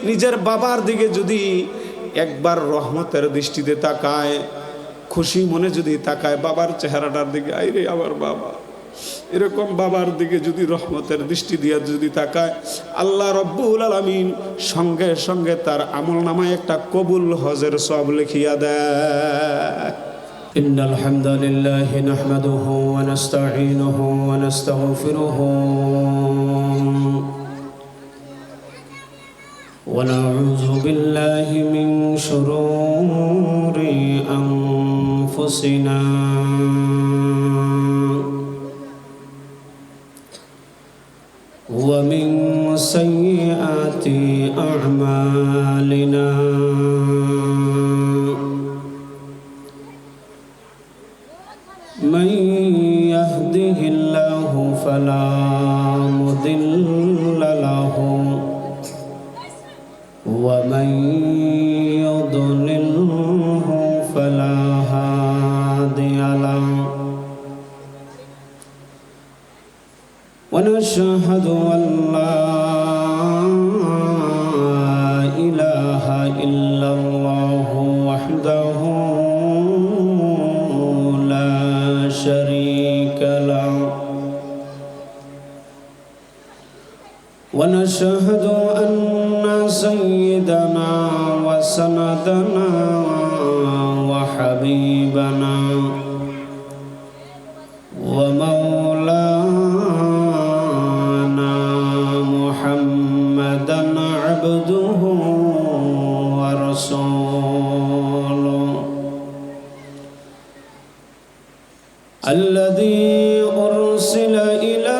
নিজের বাবার দিকে যদি একবার রহমতের দৃষ্টিতে তাকায়, খুশি মনে যদি তাকায় বাবার চেহারাটার দিকে, আইরে আমার বাবা, এরকম বাবার দিকে যদি রহমতের দৃষ্টি দিয়ে যদি তাকায়, আল্লাহ রব্বুল আলামিন সঙ্গে সঙ্গে তার আমলনামায় একটা কবুল হজের সওয়াব লিখিয়া দেয়। ইন্নাল হামদালিল্লাহি নাহমাদুহু ওয়া নাস্তাঈনুহু ওয়া নাস্তাগফিরুহু ওয়া নাউযু বিল্লাহি মিন শুরুরি আনফুসিনা ومن سيئات أعمالنا من يهده الله فلا مضل له ومن يضلله فلا هادي له ونشهد أن لا إله إلا الله وحده لا شريك له ونشهد أن سيدنا وسندنا وحبيبنا ومولانا محمدا عبده ورسوله الذي أرسل إلى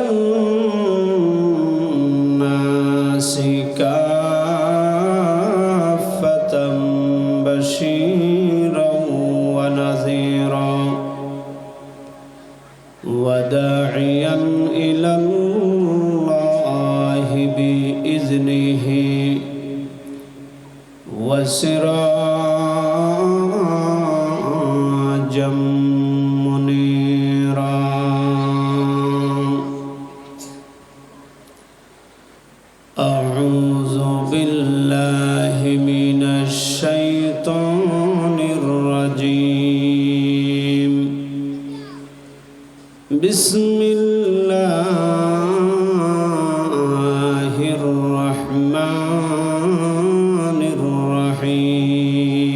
الناس كافة بشيرا ونذيرا وداعيا إلى الله بإذنه وسراجا منيرا أعوذ بالله من الشيطان الرجيم بسم الله الرحمن الرحيم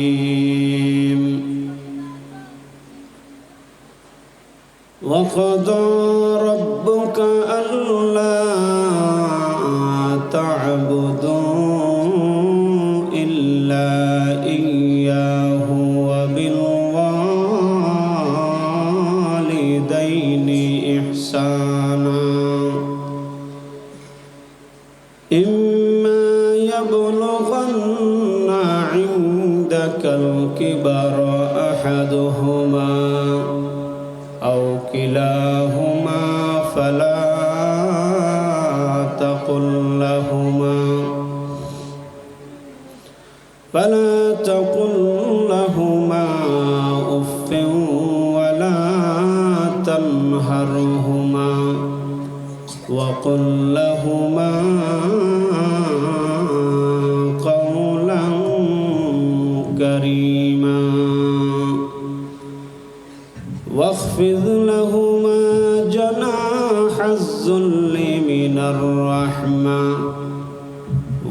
وقضى ربك ألا تعبدوا إلا إياه وبالوالدين إحسانا إما يبلغن عندك الكبر أحدهما أو كلاهما فلا تقل لهما أف ولا تنهرهما وقل لهما قولا كريما واخفض لهما جناح الذل من الرحمة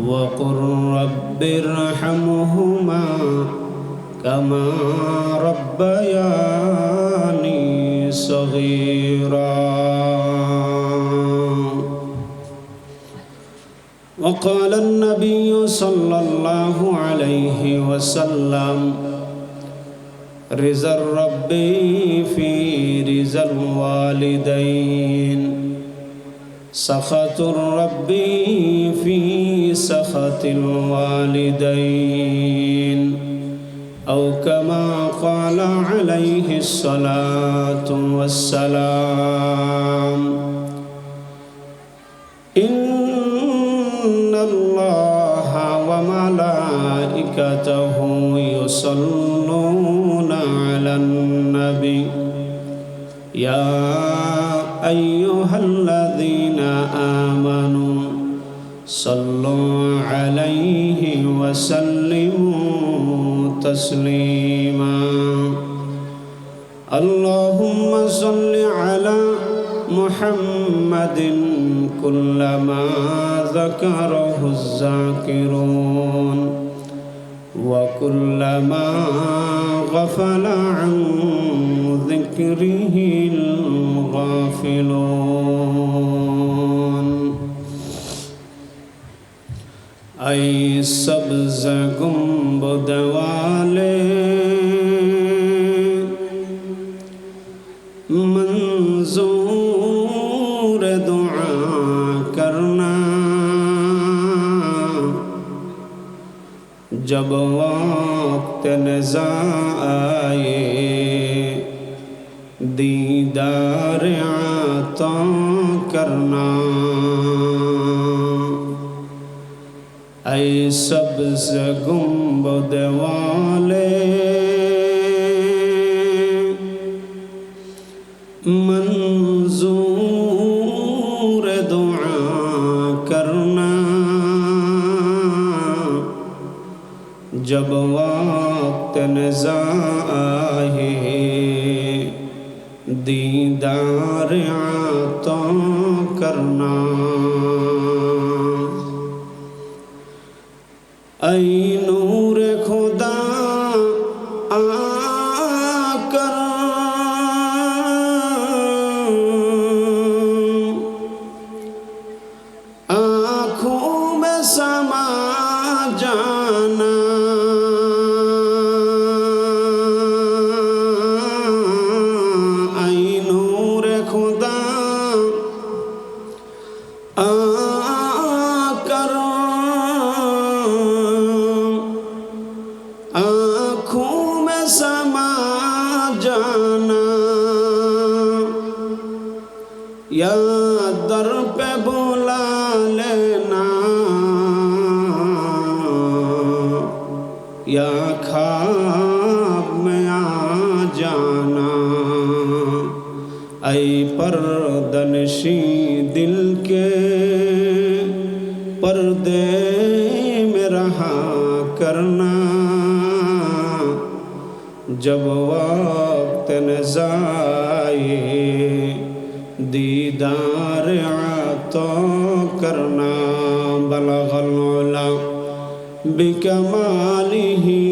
وقل رب ارحمهما كما ربياني صغيرا. وقال النبي صلى الله عليه وسلم رضا الرب في رضا الوالدين سخط الرب في سخط الوالدين أو كما قال عليه الصلاة والسلام. إن الله وملائكته يصلون على النبي يا أيها الذين آمنوا صلوا عليه وسلموا تسليما اللهم صل على محمد كلما ذكره الذاكرون وكلما غفل عن ذكره الغافلون ऐ सब्ज़ गुंबद वाले मंजूर दुआ करना जब वक्त नज़ा आए दीदार आता करना ऐ सब्ज़ गुंबद वाले मंजूर दुआ करना जब वक्त नज़ा आए दीदार आता करना ऐ नूर खुदा आकर आँखों में समा जाना ऐ नूर खुदा आकर आँखों में समा जाना या दर पे बुला लेना या ख्वाब में आ जाना ऐ पर्दनशी दिल के पर्दे में रहा करना जब वक्त नज़ा आए दीदार आता करना बलगल उला बिकमालिही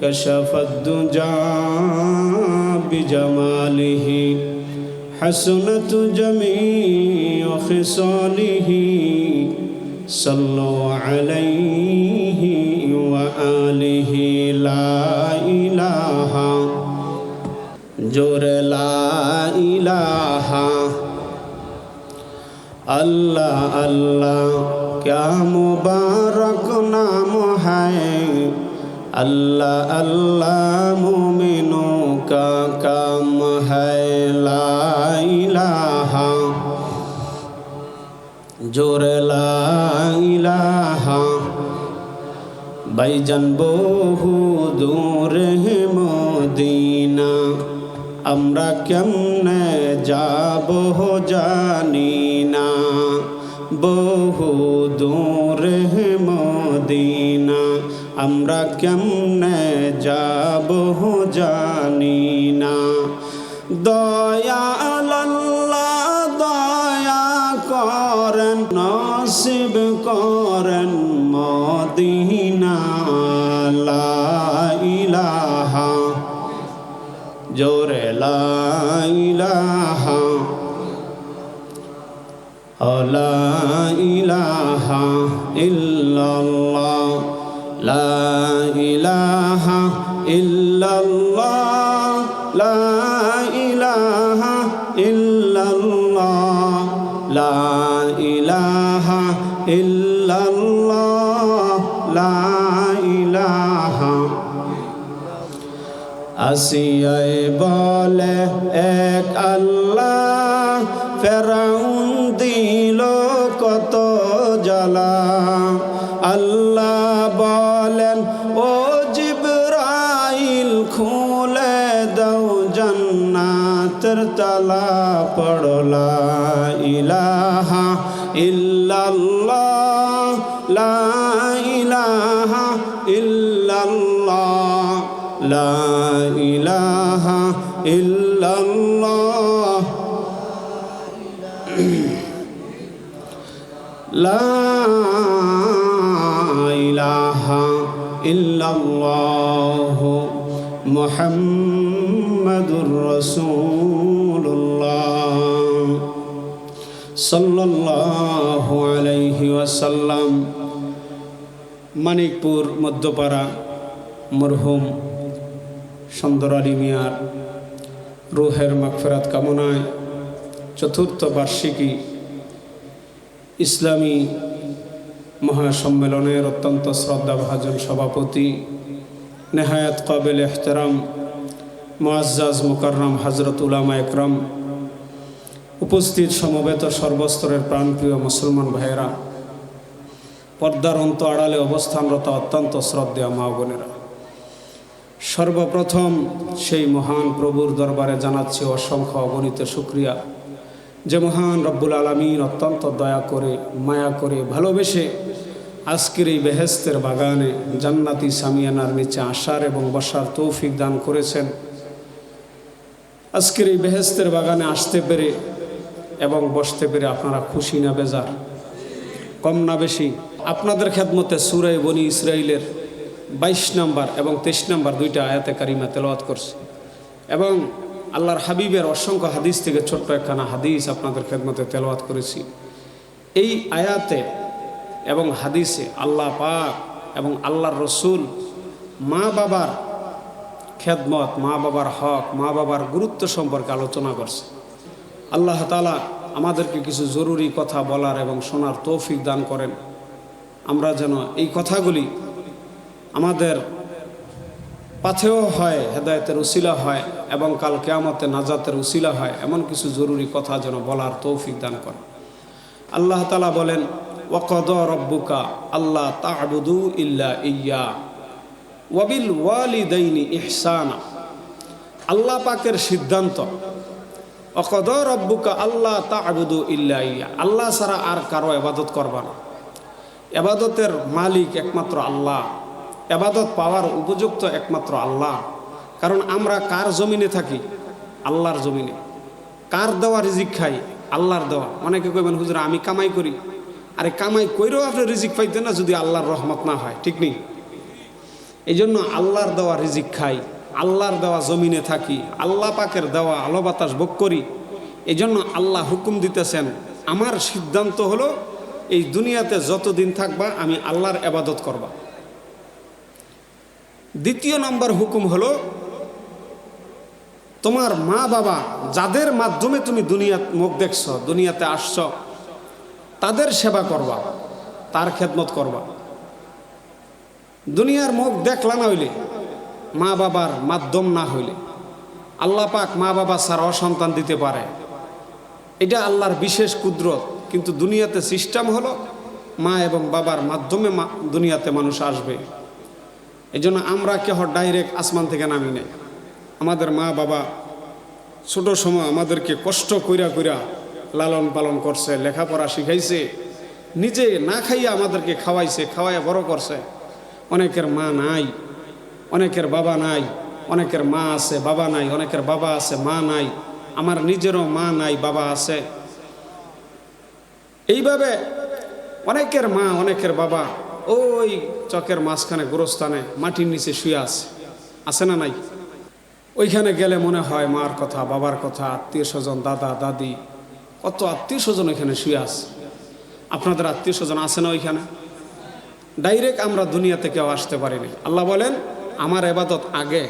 कशफद दुजा बिजमालिही हसनत जमीअ खिसालिही सल्लु अलैहि व आलिहि ला इलाहा जोर ला इलाहा अल्लाह अल्लाह क्या मुबारक नाम है अल्लाह अल्लाह मोमिनों का काम है ला इलाहा जोर ला इलाहा भाईजान बहु दूर है मदीना আমরা কেমনে যাব জানি না বহু দূরে মদিনা আমরা কেমনে যাব জানি না দয়াল আল্লাহ দয়া করেন নসিব করেন মদিনা লা ইলাহা जोरे ला इलाहा ला इलाहा इल्लल्लाह ला इलाहा इल्लल्लाह ला इलाहा इल्लल्लाह ला इलाहा इल्लल्लाह ला इलाहा আসিয়ায় বলে এক আল্লাহ ফেরাউন দিল কত জ্বালা আল্লাহ বলেন ও জিবরাইল খুলে দাও জান্নাতের তালা পড়লা ইলাহা ইল্লাল্লাহ লা ইলাহা ইল্লাল্লাহ লা ইলাহা ইল্লাল্লাহ লা ইলাহা ইল্লাল্লাহ মুহাম্মাদুর রাসূলুল্লাহ সাল্লাল্লাহু আলাইহি ওয়াসাল্লাম। মানিকপুর মধ্যপাড়া মরহুম সুন্দর আলী মিয়ার রুহের মাগফিরাত কামনায় চতুর্থ বার্ষিকী ইসলামী মহাসম্মেলনের অত্যন্ত শ্রদ্ধাভাজন সভাপতি নেহায়াত কাবিল এহতেরাম মুআজ্জাজ মুকাররম হযরত উলামা একরাম, উপস্থিত সমবেত সর্বস্তরের প্রাণপ্রিয় মুসলমান ভাইয়েরা, পর্দার অন্ত আড়ালে অবস্থানরত অত্যন্ত শ্রদ্ধেয় মা বোনেরা, সর্বপ্রথম সেই মহান প্রভুর দরবারে জানাচ্ছি অসংখ্য অগণিত শুকরিয়া, যে মহান রব্বুল আলামিন অত্যন্ত দয়া করে মায়া করে ভালোবেসে আজকের এই বেহেশতের বাগানে জান্নাতি সামিয়ানার নিচে আসার এবং বসার তৌফিক দান করেছেন। আজকের এই বেহেশতের বাগানে আসতে পেরে এবং বসতে পেরে আপনারা খুশি না বেজার? কম না বেশি? আপনাদের খেদমতে সূরা বনী ইসরাইলের 22 নম্বর এবং 23 নম্বর দুইটা আয়াতে কারিমা তেলাওয়াত করছে এবং আল্লাহর হাবিবের অসংখ্য হাদিস থেকে ছোট্ট একখানা হাদিস আপনাদের খেদমতে তেলাওয়াত করেছি। এই আয়াতে এবং হাদিসে আল্লাহ পাক এবং আল্লাহর রসুল মা বাবার খেদমত, মা বাবার হক, মা বাবার গুরুত্ব সম্পর্কে আলোচনা করছে। আল্লাহ তাআলা আমাদেরকে কিছু জরুরি কথা বলার এবং শোনার তৌফিক দান করেন। আমরা যেন এই কথাগুলি আমাদের পাথেও হয়, হেদায়েতের উসিলা হয় এবং কাল কিয়ামতে নাজাতের উসিলা হয়, এমন কিছু জরুরি কথা যেন বলার তৌফিক দান করেন। আল্লাহ তাআলা বলেন, ওয়াকাদা রাব্বুকা আল্লা তা'বুদু ইল্লা ইয়্যা ওয়া বিল ওয়ালিদাইনি ইহসানা। আল্লাহ পাকের সিদ্ধান্ত, ওয়াকাদা রাব্বুকা আল্লা তা'বুদু ইল্লা ইয়্যা, আল্লাহ ছাড়া আর কারো ইবাদত করবা না। ইবাদতের মালিক একমাত্র আল্লাহ, ইবাদত পাওয়ার উপযুক্ত একমাত্র আল্লাহ। কারণ আমরা কার জমিনে থাকি? আল্লাহর জমিনে। কার দেওয়া রিজিক খাই? আল্লাহর দেওয়া। অনেকে কইবেন হুজুর আমি কামাই করি। আরে কামাই কইরেও আপনি রিজিক পাইতেন না যদি আল্লাহর রহমত না হয়, ঠিক নেই? এই জন্য আল্লাহর দেওয়া রিজিক খাই, আল্লাহর দেওয়া জমিনে থাকি, আল্লাহ পাকের দেওয়া আলো বাতাস ভোগ করি। এই জন্য আল্লাহ হুকুম দিতেছেন, আমার সিদ্ধান্ত হলো এই দুনিয়াতে যতদিন থাকবা আমি আল্লাহর ইবাদত করবা। দ্বিতীয় নম্বর হুকুম হলো, তোমার মা বাবা যাদের মাধ্যমে তুমি দুনিয়া মুখ দেখছ, দুনিয়াতে আসছ, তাদের সেবা করবা, তার খেদমত করবা। দুনিয়ার মুখ দেখলা না হইলে, মা বাবার মাধ্যম না হইলে, আল্লাহ পাক মা বাবা ছাড়া সন্তান দিতে পারে, এটা আল্লাহর বিশেষ কুদরত। কিন্তু দুনিয়াতে সিস্টেম হলো মা এবং বাবার মাধ্যমে দুনিয়াতে মানুষ আসবে। এই জন্য আমরা কেহ ডাইরেক্ট আসমান থেকে নামি নেই। আমাদের মা বাবা ছোট সময় আমাদেরকে কষ্ট কইরা কইরা লালন পালন করছে, লেখাপড়া শিখাইছে, নিজে না খাইয়া আমাদেরকে খাওয়াইছে, খাওয়াইয়া বড় করছে। অনেকের মা নাই, অনেকের বাবা নাই, অনেকের মা আছে বাবা নাই, অনেকের বাবা আছে মা নাই। আমার নিজেরও মা নাই, বাবা আছে। এইভাবে অনেকের মা অনেকের বাবা ওই চকের মাঝখানে গোরস্থানে মাটির নিচে শুয়ে আছে না নাই? ওইখানে গেলে মনে হয় মার কথা, বাবার কথা, আত্মীয় স্বজন, দাদা দাদি, কত আত্মীয় স্বজন ওইখানে শুয়ে আছে। আপনাদের আত্মীয় স্বজন আছে না ওইখানে? ডাইরেক্ট আমরা দুনিয়াতে কেউ আসতে পারিনি। আল্লাহ বলেন আমার ইবাদত আগে,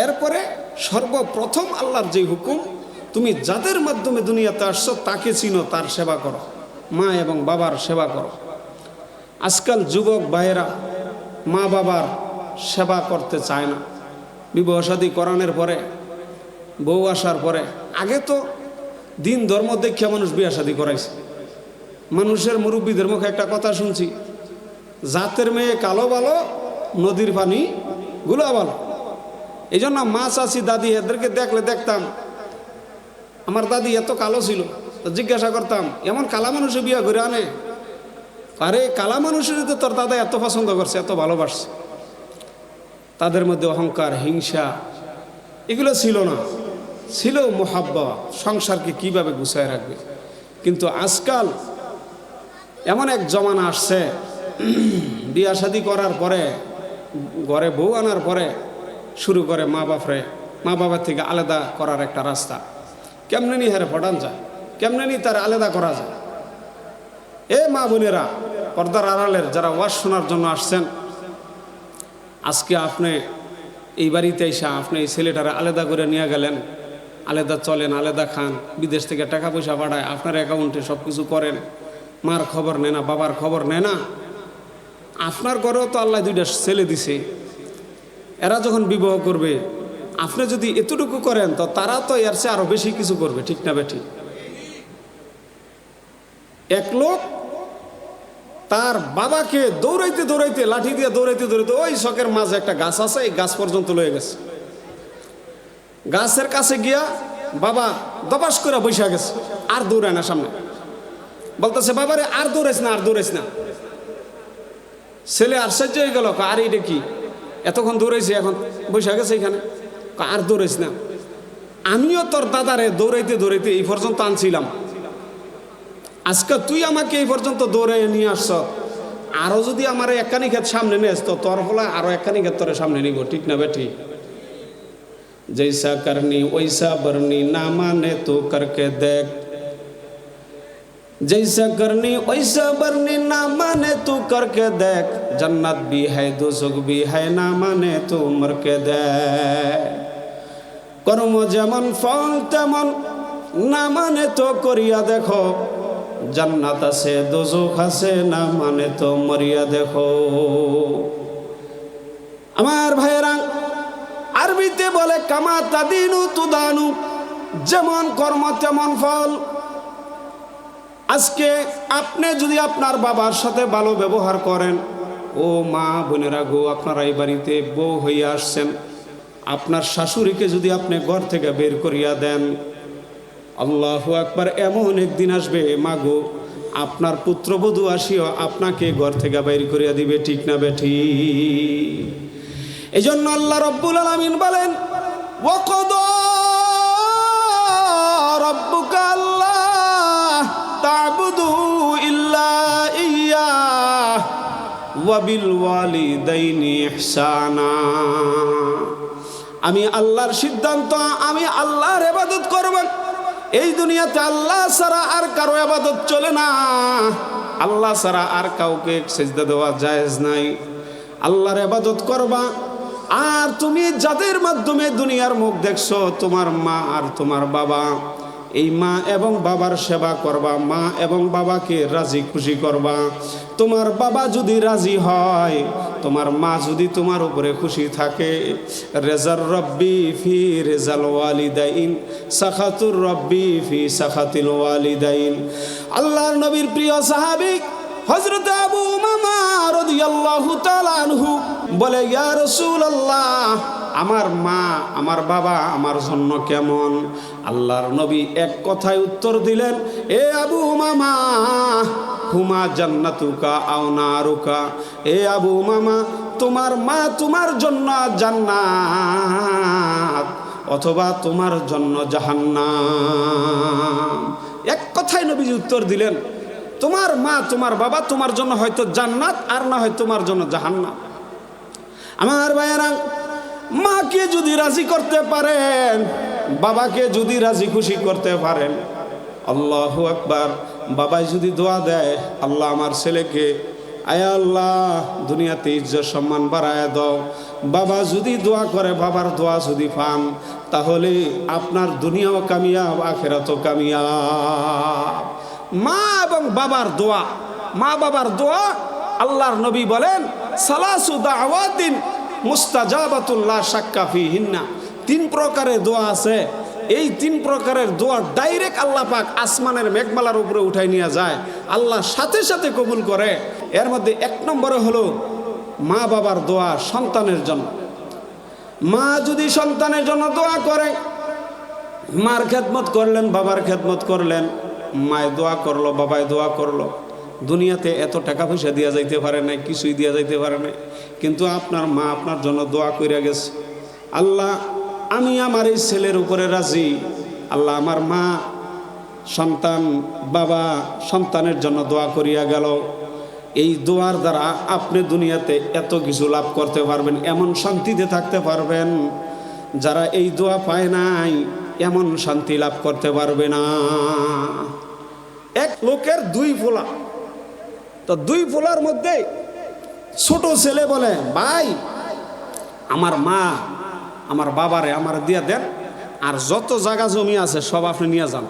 এরপরে সর্বপ্রথম আল্লাহর যে হুকুম, তুমি যাদের মাধ্যমে দুনিয়াতে আসছো তাকে চিনো, তার সেবা করো, মা এবং বাবার সেবা করো। আজকাল যুবক ভাইয়েরা মা বাবার সেবা করতে চায় না। বিবাহ শাদী করানোর পরে, বউ আসার পরে, আগে তো দিন ধর্ম দেখিয়া মানুষ বিয়া শাদী করাইছে। মানুষের মুরব্বীদের মুখে একটা কথা শুনছি, জাতের মেয়ে কালো ভালো, নদীর পানি গুলা ভালো। এই জন্য মা চাচি দাদি এদেরকে দেখলে দেখতাম, আমার দাদি এত কালো ছিল, তো জিজ্ঞাসা করতাম এমন কালা মানুষে বিয়া করে আনে? আরে কালা মানুষের তো তোর দাদা এত পছন্দ করছে, এত ভালোবাসছে। তাদের মধ্যে অহংকার, হিংসা এগুলো ছিল না, ছিল মোহাব্বত, সংসারকে কিভাবে গুছায় রাখবে। কিন্তু আজকাল এমন এক জমানা আসছে, বিয়া শাদি করার পরে, ঘরে বউ আনার পরে শুরু করে মা বাবার থেকে আলাদা করার একটা রাস্তা। কেমনে নি হারে ফটান যায়, কেমনে নি তার আলাদা করা যায়। এ মা বোনেরা, পর্দার আড়ালের যারা ওয়াজ শোনার জন্য আসছেন, আজকে আপনি এই বাড়িতে এসে আপনি এই ছেলেটারা আলাদা করে নিয়ে গেলেন, আলাদা চলেন, আলাদা খান, বিদেশ থেকে টাকা পয়সা পাঠায়, আপনার অ্যাকাউন্টে সব কিছু করেন, মার খবর নেয় না, বাবার খবর নেয় না। আপনার ঘরেও তো আল্লাহ দুইটা ছেলে দিছে, এরা যখন বিবাহ করবে আপনি যদি এতটুকু করেন তো তারা তো এর চেয়ে আরো বেশি কিছু করবে, ঠিক না বেঠি? এক লোক তার বাবাকে দৌড়াইতে দৌড়াইতে, লাঠি দিয়ে দৌড়াইতে দৌড়াইতে ওই শখের মাঝে একটা গাছ আছে, এই গাছ পর্যন্ত লয়ে গেছে। গাছের কাছে গিয়া বাবা দপাস করে বসে গেছে, আর দৌড়ায় না সামনে। বলতেছে বাবারে আর দৌড়াইস না, আর দৌড়াইস না। ছেলে আশ্চর্য হয়ে গেল, আর এটা কি, এতক্ষণ দৌড়াইছে এখন বসে গেছে এখানে, আর দৌড়াইস না। আমিও তোর দাদারে দৌড়াইতে দৌড়াইতে এই পর্যন্ত আনছিলাম, আজকে তুই আমাকে এই পর্যন্ত দৌড়াই নিয়ে আসছ, আরো যদি আমার একখানি ক্ষেত সামনে নিয়ে আসতো, তোর ফলে আরো একখানি ক্ষেত তোর সামনে নিব, ঠিক না বেঠি? जैसा करनी वैसा बरनी ना माने तो करके देख, जैसा करनी वैसा बरनी ना माने तो करके देख, जन्नत भी है दोज़ख भी है ना माने तो मर के देख। कर्म जेमन फल तेमन ना माने तो करिया देखो, जन्नत आछे दोज़ख आछे ना माने तो मरिया देखो। আমার ভাইয়েরা, আরবিতে বলে কামা তাদিনু তুদানু, যেমন কর্ম তেমন ফল। আজকে আপনি যদি আপনার বাবার সাথে ভালো ব্যবহার করেন, ও মা বোনেরা গো, আপনারা এই বাড়িতে বউ হইয়া আসছেন, আপনার শাশুড়িকে যদি আপনি ঘর থেকে বের করিয়া দেন, আল্লাহু আকবার, এমন একদিন আসবে মা গো, আপনার পুত্রবধূ আসিও আপনাকে ঘর থেকে বের করিয়া দিবে, ঠিক না বেঠি? এই জন্য আল্লাহ রব্বুল আলামিন বলেন, ওয়াকাদা রাব্বুকা আল্লা তা'বুদু ইল্লা ইয়্যাহ ওয়া বিল ওয়ালিদাইনি ইহসানা। আমি আল্লাহর সিদ্ধান্ত, আমি আল্লাহর ইবাদত করব। এই দুনিয়াতে আল্লাহ ছাড়া আর কারো ইবাদত চলে না, আল্লাহ ছাড়া আর কাউকে সিজদা দেওয়া জায়েজ নাই। আল্লাহর ইবাদত করবা। আর তুমি যাদের মাধ্যমে দুনিয়ার মুখ দেখছো, তোমার মা আর তোমার বাবা, এই মা এবং বাবার সেবা করবা, মা এবং বাবাকে রাজি খুশি করবা। তোমার বাবা যদি রাজি হয়, তোমার মা যদি তোমার উপরে খুশি থাকে, রেজার রব্বি ফি রেজাল ওয়ালিদাইন, সাখাতুর রব্বি ফি সাখাতিল ওয়ালিদাইন। আল্লাহর নবীর প্রিয় সাহাবী হযরত আবু উমামা রাদিয়াল্লাহু তাআলা আনহু বলে, ইয়া রাসূলুল্লাহ, আমার মা আমার বাবা আমার জন্য কেমন? আল্লাহর নবী এক কথায় উত্তর দিলেন, এ আবু উমামা, হুমা জান্নাতুকা আও নারুকা। এ আবু উমামা, তোমার মা তোমার জন্য জান্নাত অথবা তোমার জন্য জাহান্নাম। এক কথায় নবীজি উত্তর দিলেন, তোমার মা তোমার বাবা তোমার জন্য হয়তো জান্নাত, আর না হয় তোমার জন্য জাহান্নাম। আমার ভাইয়েরা, মাকে যদি রাজি করতে পারেন, বাবাকে যদি রাজি খুশি করতে পারেন, আল্লাহু আকবার, বাবাই যদি দোয়া দেয়, আল্লাহ আমার ছেলেকে, আয় আল্লাহ দুনিয়াতে ইজ্জত সম্মান বাড়ায় দাও, বাবা যদি দোয়া করে, বাবার দোয়া যদি পান, তাহলে আপনার দুনিয়াও কামিয়াব, আখিরাতও কামিয়াব। মা এবং বাবার দোয়া, মা বাবার দোয়া, আল্লাহর নবী বলেন, সালাসু দাওয়াতিন মুস্তাজাবাতুল লা শাক্কা ফিহিন্না। 3 প্রকারের দোয়া আছে, এই 3 প্রকারের দোয়া ডাইরেক্ট আল্লাহ পাক আসমানের মেঘমালার উপরে উঠাই নিয়ে যায়, আল্লাহ সাথে সাথে কবুল করে। এর মধ্যে 1 নম্বরে হলো মা বাবার দোয়া সন্তানের জন্য। মা যদি সন্তানের জন্য দোয়া করে, মার খেদমত করলেন, বাবার খেদমত করলেন, মায় দোয়া করলো, বাবায় দোয়া করলো, দুনিয়াতে এত টাকা পয়সা দিয়া যাইতে পারে না, কিছুই দিয়া যাইতে পারে না, কিন্তু আপনার মা আপনার জন্য দোয়া কইরা গেছে, আল্লাহ আমি আমার এই ছেলের উপরে রাজি, আল্লাহ আমার মা সন্তান বাবা সন্তানের জন্য দোয়া করিয়া গেল। এই দোয়ার দ্বারা আপনি দুনিয়াতে এত কিছু লাভ করতে পারবেন, এমন শান্তিতে থাকতে পারবেন, যারা এই দোয়া পায় নাই এমন শান্তি লাভ করতে পারবে না। এক লোকের দুই পোলা, তো দুই পোলার মধ্যে ছোট ছেলে বলে, ভাই আমার মা আমার বাবারে আমার দিয়া দেন, আর যত জায়গা জমি আছে সব আপনি নিয়ে যান।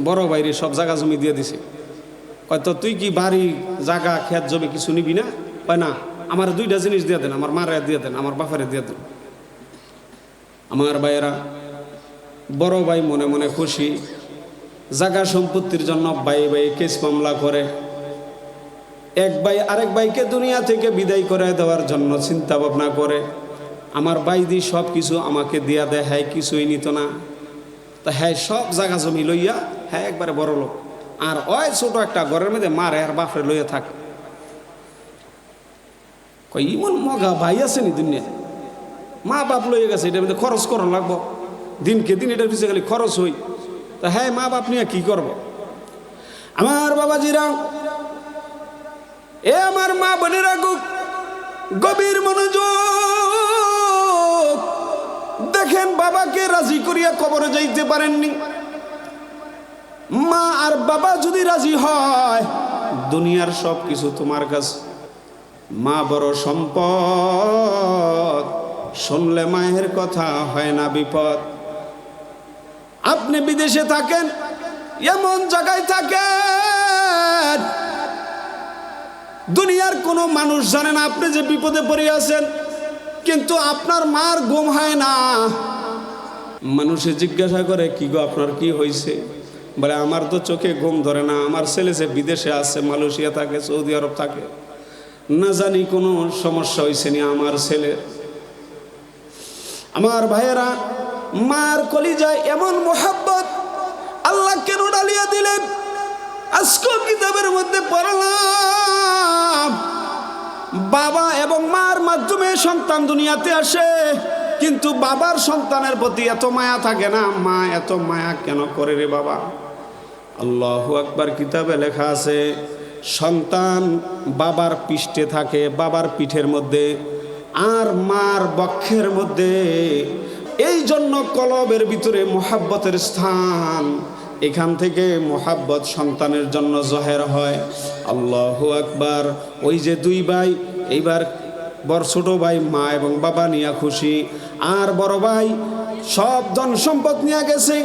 বড় ভাইরে সব জায়গা জমি দিয়ে দিছে। হয়তো তুই কি বাড়ি জায়গা খেত জমি কিছু নিবি না? কয় না, আমার দুইটা জিনিস দিয়ে দেন, আমার মারে দিয়ে দেন, আমার বাপারে দিয়ে দেন। আমার ভাইয়েরা, বড় ভাই মনে মনে খুশি, জায়গা সম্পত্তির জন্য ভাই ভাই কেস মামলা করে। এক ভাই আরেক ভাইকে দুনিয়া থেকে বিদায় করে দেওয়ার জন্য চিন্তা ভাবনা করে। আমার ভাই দি সব কিছু আমাকে দিয়া দেয়, হ্যাঁ কিছুই নিত না, তা হ্যাঁ সব জায়গা জমি লইয়া হ্যাঁ একবারে বড় লোক, আর ওই ছোট একটা ঘরের মধ্যে মারে আর বাপরে লইয়া থাকে। কই ইমন মগা ভাই আছে নি দুনিয়া? মা বাপ লইয়া গেছে, এটার মধ্যে খরচ করা লাগবো, দিনকে দিন এটার পিছিয়ে খালি খরচ হই, তা হ্যাঁ মা বাপ নিয়ে কি করব? আমার বাবাজিরা, এ আমার মা বোনেরা, গভীর মনোযোগ দেখেন, বাবাকে রাজি করিয়া কবরে যাইতে পারেননি। মা আর বাবা যদি রাজি হয়, দুনিয়ার সব কিছু তোমার কাছে। মা বড় সম্পদ, শুনলে মায়ের কথা হয় না বিপদ। আপনি বিদেশে থাকেন, এমন জায়গায় থাকেন দুনিয়ার কোনো মানুষ জানে না আপনি যে বিপদে পড়ে আছেন, কিন্তু আপনার মার ঘুম হয় না। মানুষে জিজ্ঞাসা করে, কি গো আপনার কি হয়েছে? বলে আমার তো চোখে ঘুম ধরে না, আমার ছেলে যে বিদেশে আছে, মালয়েশিয়া থাকে, সৌদি আরব থাকে, না জানি কোনো সমস্যা হয়েছে নি আমার ছেলের। আমার ভাইয়েরা, মার কলিজায় এমন মোহাব্বত আল্লাহ কেন ডালিয়া দিলেন? আজকে কিতাবের মধ্যে পড়লাম, বাবা এবং মার মাধ্যমে সন্তান দুনিয়াতে আসে, কিন্তু বাবার সন্তানের প্রতি এত মায়া থাকে না। মা এত মায়া কেন করে রে বাবা? আল্লাহু আকবার, কিতাবে লেখা আছে, সন্তান বাবার পৃষ্ঠে থাকে, বাবার পিঠের মধ্যে, আর মার বক্ষের মধ্যে। এই জন্য কলবের ভিতরে মোহাব্বতের স্থান, এখান থেকে মোহাব্বত সন্তানের জন্য জহের হয়। আল্লাহু আকবার। ওই যে দুই ভাই, এইবার বড় ছোট ভাই মা এবং বাবা নিয়ে খুশি, আর বড় ভাই সব ধন সম্পদ নিয়ে গেছে।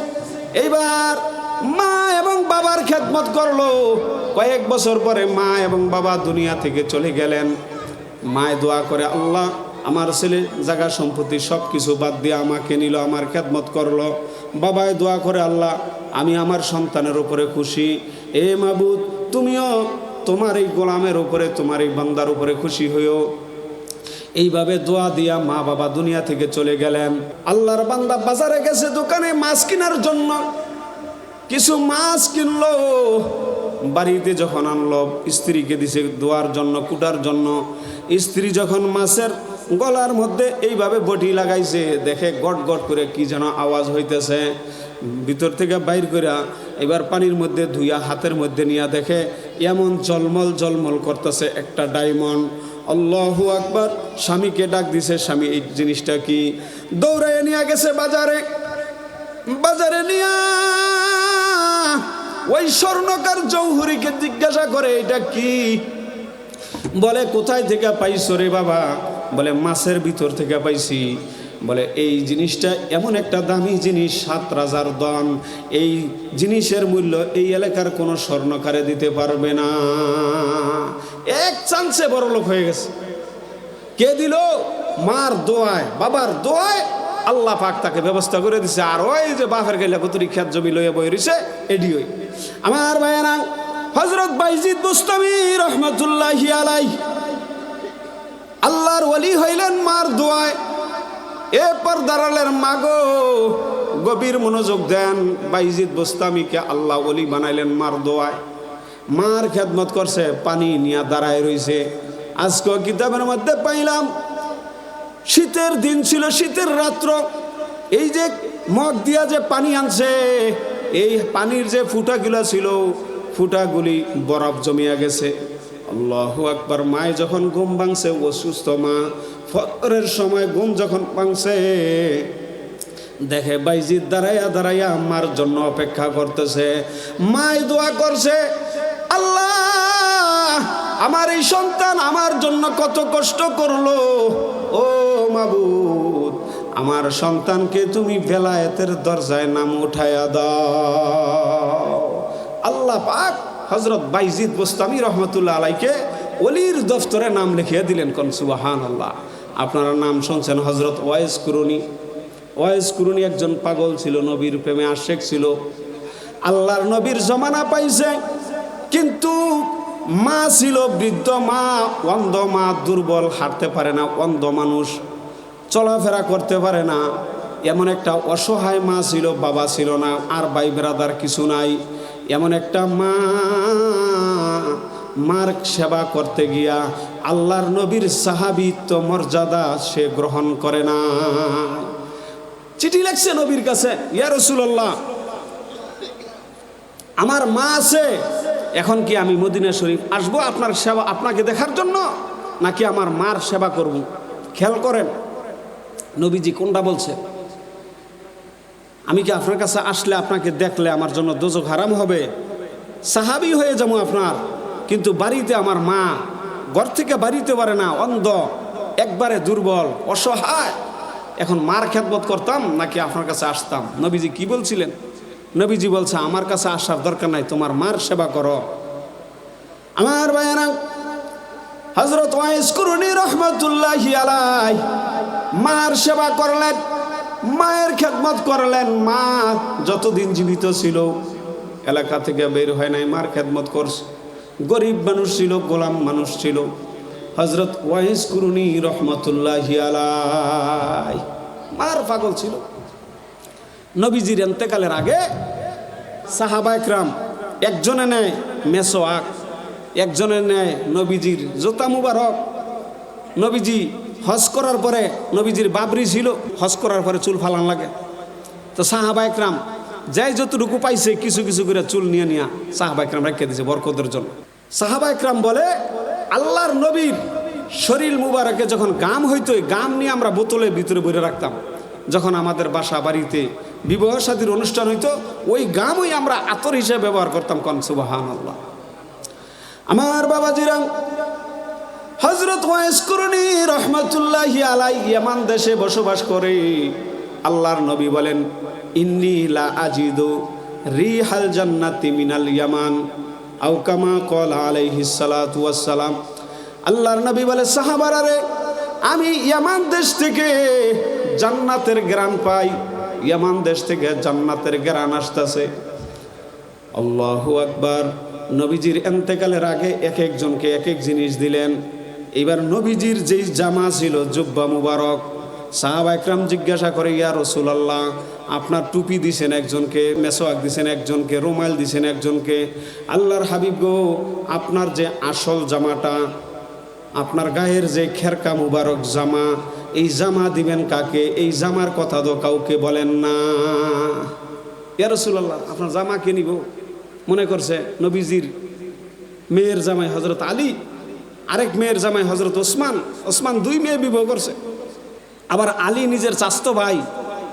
এইবার মা এবং বাবার খেদমত করলো। কয়েক বছর পরে মা এবং বাবা দুনিয়া থেকে চলে গেলেন। মায় দোয়া করে, আল্লাহ আমার ছেলে জায়গা সম্পত্তি সব কিছু বাদ দিয়ে আমাকে নিল, আমার খেদমত করলো। বাবায় দোয়া করে, আল্লাহ আমি আমার সন্তানের উপরে খুশি, এ মাবুদ তুমিও তোমার এই গোলামের উপরে, তোমার এই বান্দার উপরে খুশি হইও। এইভাবে দোয়া দিয়া মা বাবা দুনিয়া থেকে চলে গেলেন। আল্লাহর বান্দা বাজারে গেছে দোকানে মাছ কেনার জন্য, কিছু মাছ কিনলো। বাড়িতে যখন আনলো, স্ত্রীকে দিছে দোয়ার জন্য, কুটার জন্য। স্ত্রী যখন মাছের গলার মধ্যে এইভাবে বটি লাগাইছে, দেখে গট গট করে কি যেন আওয়াজ হইতেছে, ভিতর থেকে বাইর করে এবার পানির মধ্যে ধুইয়া হাতের মধ্যে নিয়ে দেখে এমন জলমল জলমল করতেছে একটা ডায়মন্ড। আল্লাহু আকবার। স্বামীকে ডাক দিছে, স্বামী এই জিনিসটা কি? দৌড়াইয়ে নিয়ে গেছে বাজারে। বাজারে নিয়ে ওই স্বর্ণকার জৌহরিকে জিজ্ঞাসা করে, এটা কি? বলে, কোথায় থেকে পাইছো রে বাবা? বলে, মাছের ভিতর থেকে পাইছি। বলে, এই জিনিসটা এমন একটা দামি জিনিস, 7 রাজার দাম। এই জিনিসের মূল্য এই এলাকার কোনো স্বর্ণকারে দিতে পারবে না। এক চান্সে বড় লোক হয়ে গেছে। কে দিল? মার দোয়ায়, বাবার দোয়ায় আল্লাহ পাক তাকে ব্যবস্থা করে দিছে। আর ওই যে বাপের গেলে কতরি খেত জমি লইয়া বই রইছে, এডি ওই আমার ভাইয়েরা, হযরত বাইজিদ বুস্তামি রহমাতুল্লাহি আলাইহি আল্লাহর ওলি হইলেন মার দোয়ায়। এ পর্দারালের মাগো, গভীর মনোযোগ দেন। বাইজিদ বুস্তামিকে আল্লাহ ওলি বানাইলেন মার দোয়ায়। মার খেদমত করছে, পানি নিয়ে দাঁড়ায় রইছে। আজকেও কিতাবের মধ্যে পাইলাম শীতের দিন ছিল, শীতের রাত্র, এই যে মগ দিয়া যে পানি আনছে, এই পানির যে ফুটাগুলো ছিল, ফুটাগুলি বরফ জমিয়া গেছে। আল্লাহু আকবার। মায় যখন ঘুম ভাঙছে, অসুস্থ মা, ফজরের সময় ঘুম যখন ভাঙছে, দেখে বাইজিদ দাঁড়াইয়া দাঁড়াইয়া আমার জন্য অপেক্ষা করতেছে। মায় দোয়া করছে, আল্লাহ আমার এই সন্তান আমার জন্য কত কষ্ট করলো, ও মাবুদ আমার সন্তানকে তুমি বেলায়েতের দরজায় নাম উঠায়া দাও। আল্লাহ পাক হযরত বাইজিদ বোস্তামি রহমতুল্লাহ আলাইকে ওলির দফতরে নাম লিখিয়ে দিলেন। কোন সুবহানাল্লাহ। আপনারা নাম শুনছেন হযরত ওয়াইস কুরুনি। ওয়াইস কুরুনি একজন পাগল ছিল, নবীর প্রেমে আশেক ছিল, আল্লাহর নবীর জমানা পাইছে, কিন্তু মা ছিল বৃদ্ধ মা, অন্ধ মা, দুর্বল, হাঁটতে পারে না, অন্ধ মানুষ, চলাফেরা করতে পারে না, এমন একটা অসহায় মা ছিল, বাবা ছিল না, আর ভাই ব্রাদার কিছু নাই, এমন একটা মা, মার সেবা করতে গিয়া আল্লাহর নবীর সাহাবিত্ব মর্যাদা সে গ্রহণ করে না। চিঠি লিখছে নবীর কাছে, ইয়া রাসূলুল্লাহ আমার মা আছে, এখন কি আমি মদিনা শরীফ আসবো আপনার সেবা, আপনাকে দেখার জন্য, নাকি আমার মার সেবা করব? খেয়াল করেন নবীজি কোনটা বলছে। আমি কি আপনার কাছে আসলে আপনাকে দেখলে আমার জন্য দোজখ হারাম হবে, সাহাবী হয়ে যাবো আপনার, কিন্তু বাড়িতে আমার মা, ঘর থেকে বাড়িতে পারে না, অন্ধ, একবারে দুর্বল, অসহায়, এখন মার খেদমত করতাম নাকি আপনার কাছে আসতাম? নবীজি কি বলছিলেন? নবীজি বলছে আমার কাছে আসার দরকার নাই, তোমার মার সেবা করো। আমার ভাইয়েরা, হযরত ওয়াইস কুরুনি রহমাতুল্লাহি আলাইহি মার সেবা করলেন, মায়ের খেদমত করলেন। মা যতদিন জীবিত ছিল এলাকা থেকে বের হয় নাই, মার খেদমত করছে। গরিব মানুষ ছিল, গোলাম মানুষ ছিল। হযরত ওয়াইস কুরুনি রহমাতুল্লাহি আলাইহি মার পাগল ছিল। নবীজির ইন্তেকালের আগে সাহাবা একরাম একজনে নেয় মেসোয়াক, একজনে নেয় নবীজির জুতা মুবারক। নবীজি হজ করার পরে, নবীজির বাবরি ছিল, হজ করার পরে চুল ফালান লাগে, তো সাহাবা একরাম যাই যতটুকু পাইছে কিছু কিছু করে চুল নিয়ে নিয়ে সাহাবা একরাম রেখে দিয়েছে বরকতের জন্য। সাহাবা একরাম বলে আল্লাহর নবীর শরীর মুবারকে যখন গাম হইতো, গাম নিয়ে আমরা বোতলের ভিতরে ভরে রাখতাম। যখন আমাদের বাসা বাড়িতে বিবাহ শাদীর অনুষ্ঠান হইতো, ওই গামই আমরা আতর হিসেবে ব্যবহার করতাম। কোন সুবহানাল্লাহ। আমার বাবাজিরা, হযরত ওয়াইস কুরুনি রহমাতুল্লাহি আলাইহি ইয়ামান দেশে বসবাস করে। আল্লাহর নবী বলেন ইন্নী লা আজিদু রিহাল জান্নাতি মিনাল ইয়ামান, আও কামা ক্বালা আলাইহিস সালাতু ওয়াস সালাম। আল্লাহর নবী বলে সাহাবারা রে, আমি ইয়ামান দেশ থেকে জান্নাতের ঘ্রাণ পাই, ইয়ামান দেশ থেকে জান্নাতের ঘ্রাণ আসতেছে। আল্লাহু আকবার। নবীজির ইন্তেকালের আগে এক একজনকে এক এক জিনিস দিলেন। এবার নবীজির যেই জামা ছিল, জুব্বা মুবারক, সাহাবা একরাম জিজ্ঞাসা করে ইয়া রাসূলুল্লাহ আপনার টুপি দিছেন একজনকে, মেসওয়াক দিছেন একজনকে, রুমাল দিছেন একজনকে, আল্লাহর হাবিব গো আপনার যে আসল জামাটা, আপনার গায়ের যে খেরকা মুবারক জামা, এই জামা দিবেন কাকে? এই জামার কথা তো কাউকে বলেন না। ইয়া রাসূলুল্লাহ আপনার জামা কে নিব? মনে করছে নবীজির মেয়ের জামাই হযরত আলী, আরেক মেয়ের জামাই হযরত ওসমান। ওসমান দুই মেয়ে বিবাহ করছে। আবার আলী নিজের চাস্তো ভাই,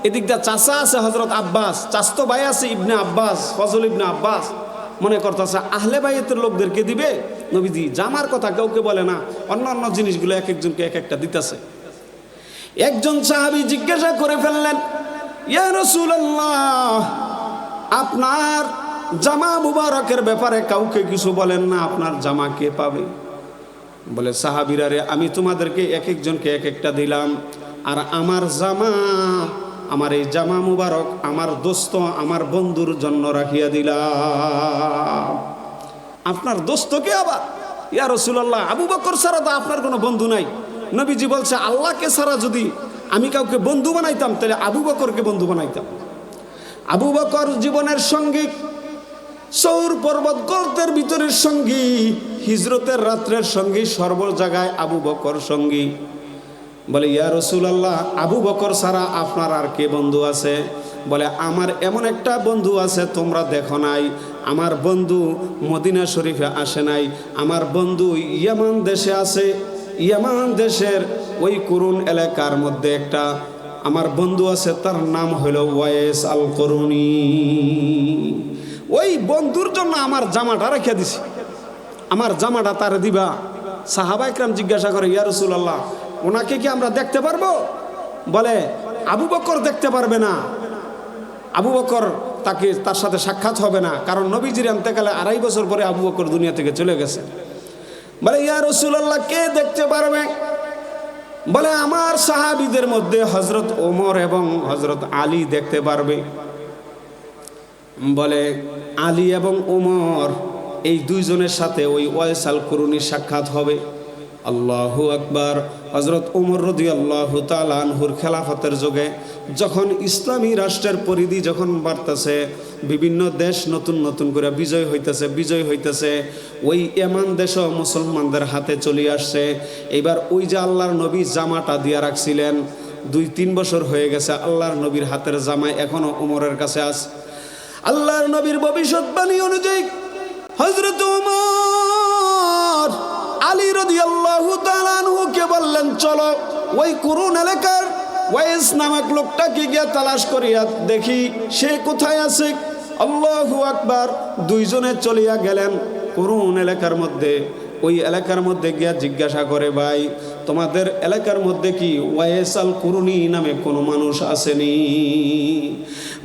এদিক দিয়ে চাচা আছে হযরত আব্বাস, চাস্তো ভাই আছে ইবনে আব্বাস, ফজল ইবনে আব্বাস। মনে করতেছে আহলে বাইতের লোকদেরকে দিবে। নবীজি জামার কথা কাউকে বলে না, অন্যান্য জিনিসগুলো এক একজনকে এক একটা দিতেছে। একজন সাহাবী জিজ্ঞাসা করে ফেললেন ইয়া রাসূলুল্লাহ আপনার জামা মুবারকের ব্যাপারে কাউকে কিছু বলেন না, আপনার জামা কে পাবে? বলে সাহাবীরা রে, আমি তোমাদেরকে এক একজনকে এক একটা দিলাম, আর আমার জামা, আমার এই জামা মুবারক আমার দোস্ত, আমার বন্ধুর জন্য রাখিয়া দিলাম। আপনার দোস্তকে আবার? ইয়া রাসূলুল্লাহ আবু বকর ছাড়া তো আপনার কোনো বন্ধু নাই। নবীজি বলছে আল্লাহকে ছাড়া যদি আমি কাউকে বন্ধু বানাইতাম তাহলে আবু বকরকে বন্ধু বানাইতাম। আবু বকর জীবনের সঙ্গী, সৌর পর্বত গর্তের ভিতরের সঙ্গী, হিজরতের রাত্রের সঙ্গী, সর্ব জায়গায় আবু বকর সঙ্গী। বলে ইয়া রাসূলুল্লাহ, আবু বকর ছাড়া আপনার আর কে বন্ধু আছে? বলে আমার এমন একটা বন্ধু আছে তোমরা দেখো নাই। আমার বন্ধু মদিনা শরীফে আসে নাই, আমার বন্ধু ইয়ামান দেশে আছে। ইয়ামান দেশের ওই কুরুন এলাকার মধ্যে একটা আমার বন্ধু আছে, তার নাম হলো ওয়াইস আল করুনি। ওই বন্ধুর জন্য আমার জামাটা রেখে দিছি, আমার জামাটা তার দিবা। সাহাবা ইকরাম জিজ্ঞাসা করে ইয়া রাসূলুল্লাহ, ওনাকে কি আমরা দেখতে পারবো? বলে আবু বকর দেখতে পারবে না, আবু বকর তার সাথে সাক্ষাৎ হবে না, কারণ নবীজির ইন্তেকালে 2.5 বছর পরে আবু বকর দুনিয়া থেকে চলে গেছে। বলে ইয়া রাসূলুল্লাহ, কে দেখতে পারবে? বলে আমার সাহাবীদের মধ্যে হযরত ওমর এবং হযরত আলী দেখতে পারবে। বলে আলী এবং ওমর এই দুইজনের সাথে ওই ওয়াইস আল কুরুনির সাক্ষাৎ হবে। আল্লাহু আকবার। হযরত ওমর রাদিয়াল্লাহু তাআলা আনহুর খেলাফতের যুগে যখন ইসলামী রাষ্ট্রের পরিধি যখন বাড়তেছে, বিভিন্ন দেশ নতুন নতুন করে বিজয় হইতেছে, ওই ইয়ামান দেশও মুসলমানদের হাতে চলে আসছে। এবার ওই যে আল্লাহর নবী জামাটা দিয়া রাখছিলেন, 2-3 বছর হয়ে গেছে, আল্লাহর নবীর হাতের জামাই এখনো ওমরের কাছে আছে। আল্লাহর নবীর ভবিষ্যৎবাণী অনুযায়ী হযরত ওমর আলী রাদিয়াল্লাহু তাআলা আনহুকে বললেন, চলো ওই কুরুন এলাকার ওয়াইস নামক লোকটাকে গিয়ে তালাশ করিয়া দেখি সে কোথায় আছে। আল্লাহু আকবার। দুইজনে চলিয়া গেলেন কুরুন এলাকার মধ্যে। ওই এলাকার মধ্যে গিয়া জিজ্ঞাসা করে, ভাই তোমাদের এলাকার মধ্যে কি ওয়াইস আল কুরুনি নামে কোনো মানুষ আসেনি?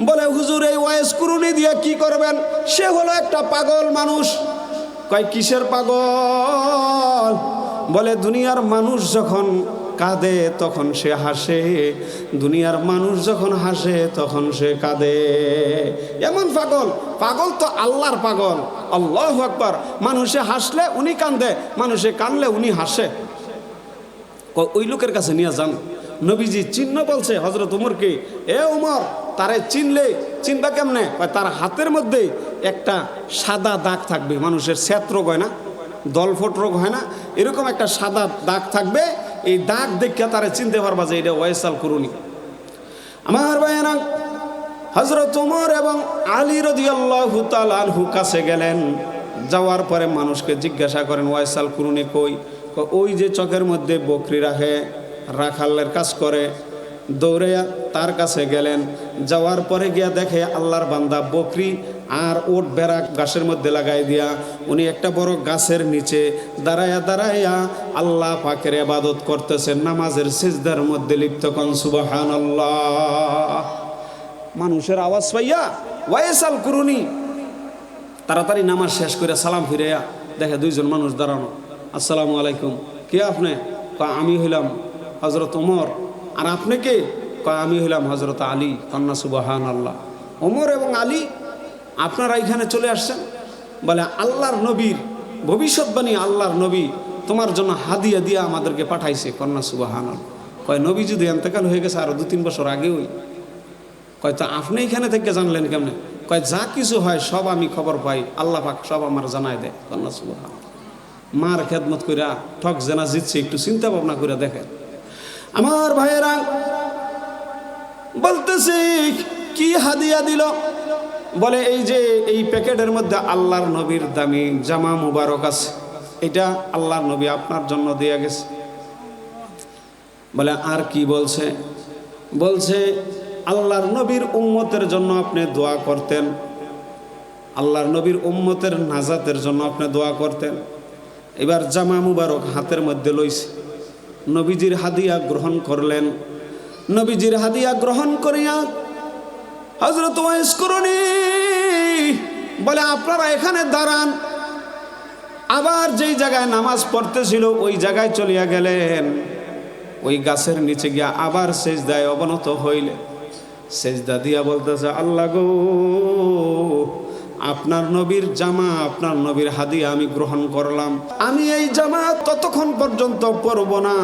বলে হুজুর, এই ওয়াইস কুরুনি দিয়া কি করবেন? সে হলো একটা পাগল মানুষ। কয় কিসের পাগল? বলে দুনিয়ার মানুষ যখন কাঁদে তখন সে হাসে, দুনিয়ার মানুষ যখন হাসে তখন সে কাঁদে। এমন পাগল। পাগল তো আল্লাহর পাগল। আল্লাহু আকবার। মানুষে হাসলে উনি কাঁদে, মানুষে কাঁদলে উনি হাসে। ওই লোকের কাছে নিয়ে যান। নবীজি চিহ্ন বলছে হযরত ওমরকে, এ ওমর, তারে চিনবা কেমনে? তার হাতের মধ্যে একটা সাদা দাগ থাকবে, মানুষের শ্বেত রোগ হয় না, দলফট রোগ হয় না, এরকম একটা সাদা দাগ থাকবে। এই দাগ দেখে তারা চিনতে পারবা যে এটা ওয়াইস আল কুরুনি। আমার ভাইয়েরা, হযরত ওমর এবং আলী রাদিয়াল্লাহু তাআলা আনহু কাছে গেলেন। যাওয়ার পরে মানুষকে জিজ্ঞাসা করেন, ওয়াইস আল কুরুনি কই? ওই যে চকের মধ্যে বকরি রাখে, রাখালের কাজ করে। দৌড়ে তার কাছে গেলেন। যাওয়ার পরে গিয়া দেখে আল্লাহর বান্দা বকরি আর ওট বেড়া গাছের মধ্যে লাগাই দিয়া উনি একটা বড় গাছের নিচে দাঁড়াইয়া আল্লাহ পাকের ইবাদত করতেছেন, নামাজের সিজদার মধ্যে লিপ্ত। কোন সুবহানাল্লাহ। মানুষের আওয়াজ পাইয়া ওয়াইস আল কুরুনি তাড়াতাড়ি নামাজ শেষ করে সালাম ফিরাইয়া দেখে দুইজন মানুষ দাঁড়ানো। আসসালামু আলাইকুম। কে আপনি? আমি হইলাম হযরত ওমর। আর আপনি কে? আমি হইলাম হযরত আলী। কন্যা সুবহানাল্লাহ। ওমর এবং আলী, আপনারা এখানে চলে আসছেন? বলে আল্লাহর নবীর ভবিষ্যৎবাণী, আল্লাহর নবী তোমার জন্য হাদিয়া দিয়া আমাদেরকে পাঠাইছে। কন্যা সুবহানাল্লাহ। কয় নবী যদি ইন্তেকাল হয়ে গেছে আরো 2-3 বছর আগেই। কয় তো আপনি এখানে থেকে জানলেন কেমনে? কয় যা কিছু হয় সব আমি খবর পাই, আল্লাহ পাক সব আমার জানাই দেয়। কন্যা সুবহানাল্লাহ। মার খেদমত কইরা ঠক জেনা জিতছে, একটু চিন্তা ভাবনা করে দেখেন। আমার ভাইয়েরা বলতেছি, কি হাদিয়া দিল? বলে এই যে এই প্যাকেটের মধ্যে আল্লাহর নবীর দামি জামা মুবারক আছে, এটা আল্লাহর নবী আপনার জন্য দিয়ে গেছে। বলে আর কি বলছে? বলছে আল্লাহর নবীর উম্মতের জন্য আপনি দোয়া করতেন, আল্লাহর নবীর উম্মতের নাজাতের জন্য আপনি দোয়া করতেন। এবার জামা মুবারক হাতের মধ্যে লইছে, নবীজির হাদিয়া গ্রহণ করলেন। নবীজির হাদিয়া গ্রহণ করিয়া হযরত ওয়াইস কুরুনি বলে আপনারা এখানে দাঁড়ান। আবার যেই জায়গায় নামাজ পড়তেছিল ওই জায়গায় চলিয়া গেলেন। ওই গাছের নিচে গিয়া আবার সেজদায় অবনত হইলেন। সেজদা দিয়া বলতেছে, আল্লাহ গো, আপনার নবীর জামা, আপনার নবীর হাদিয়া আমি গ্রহণ করলাম। আমি এই জামা ততক্ষণ পর্যন্ত পরব না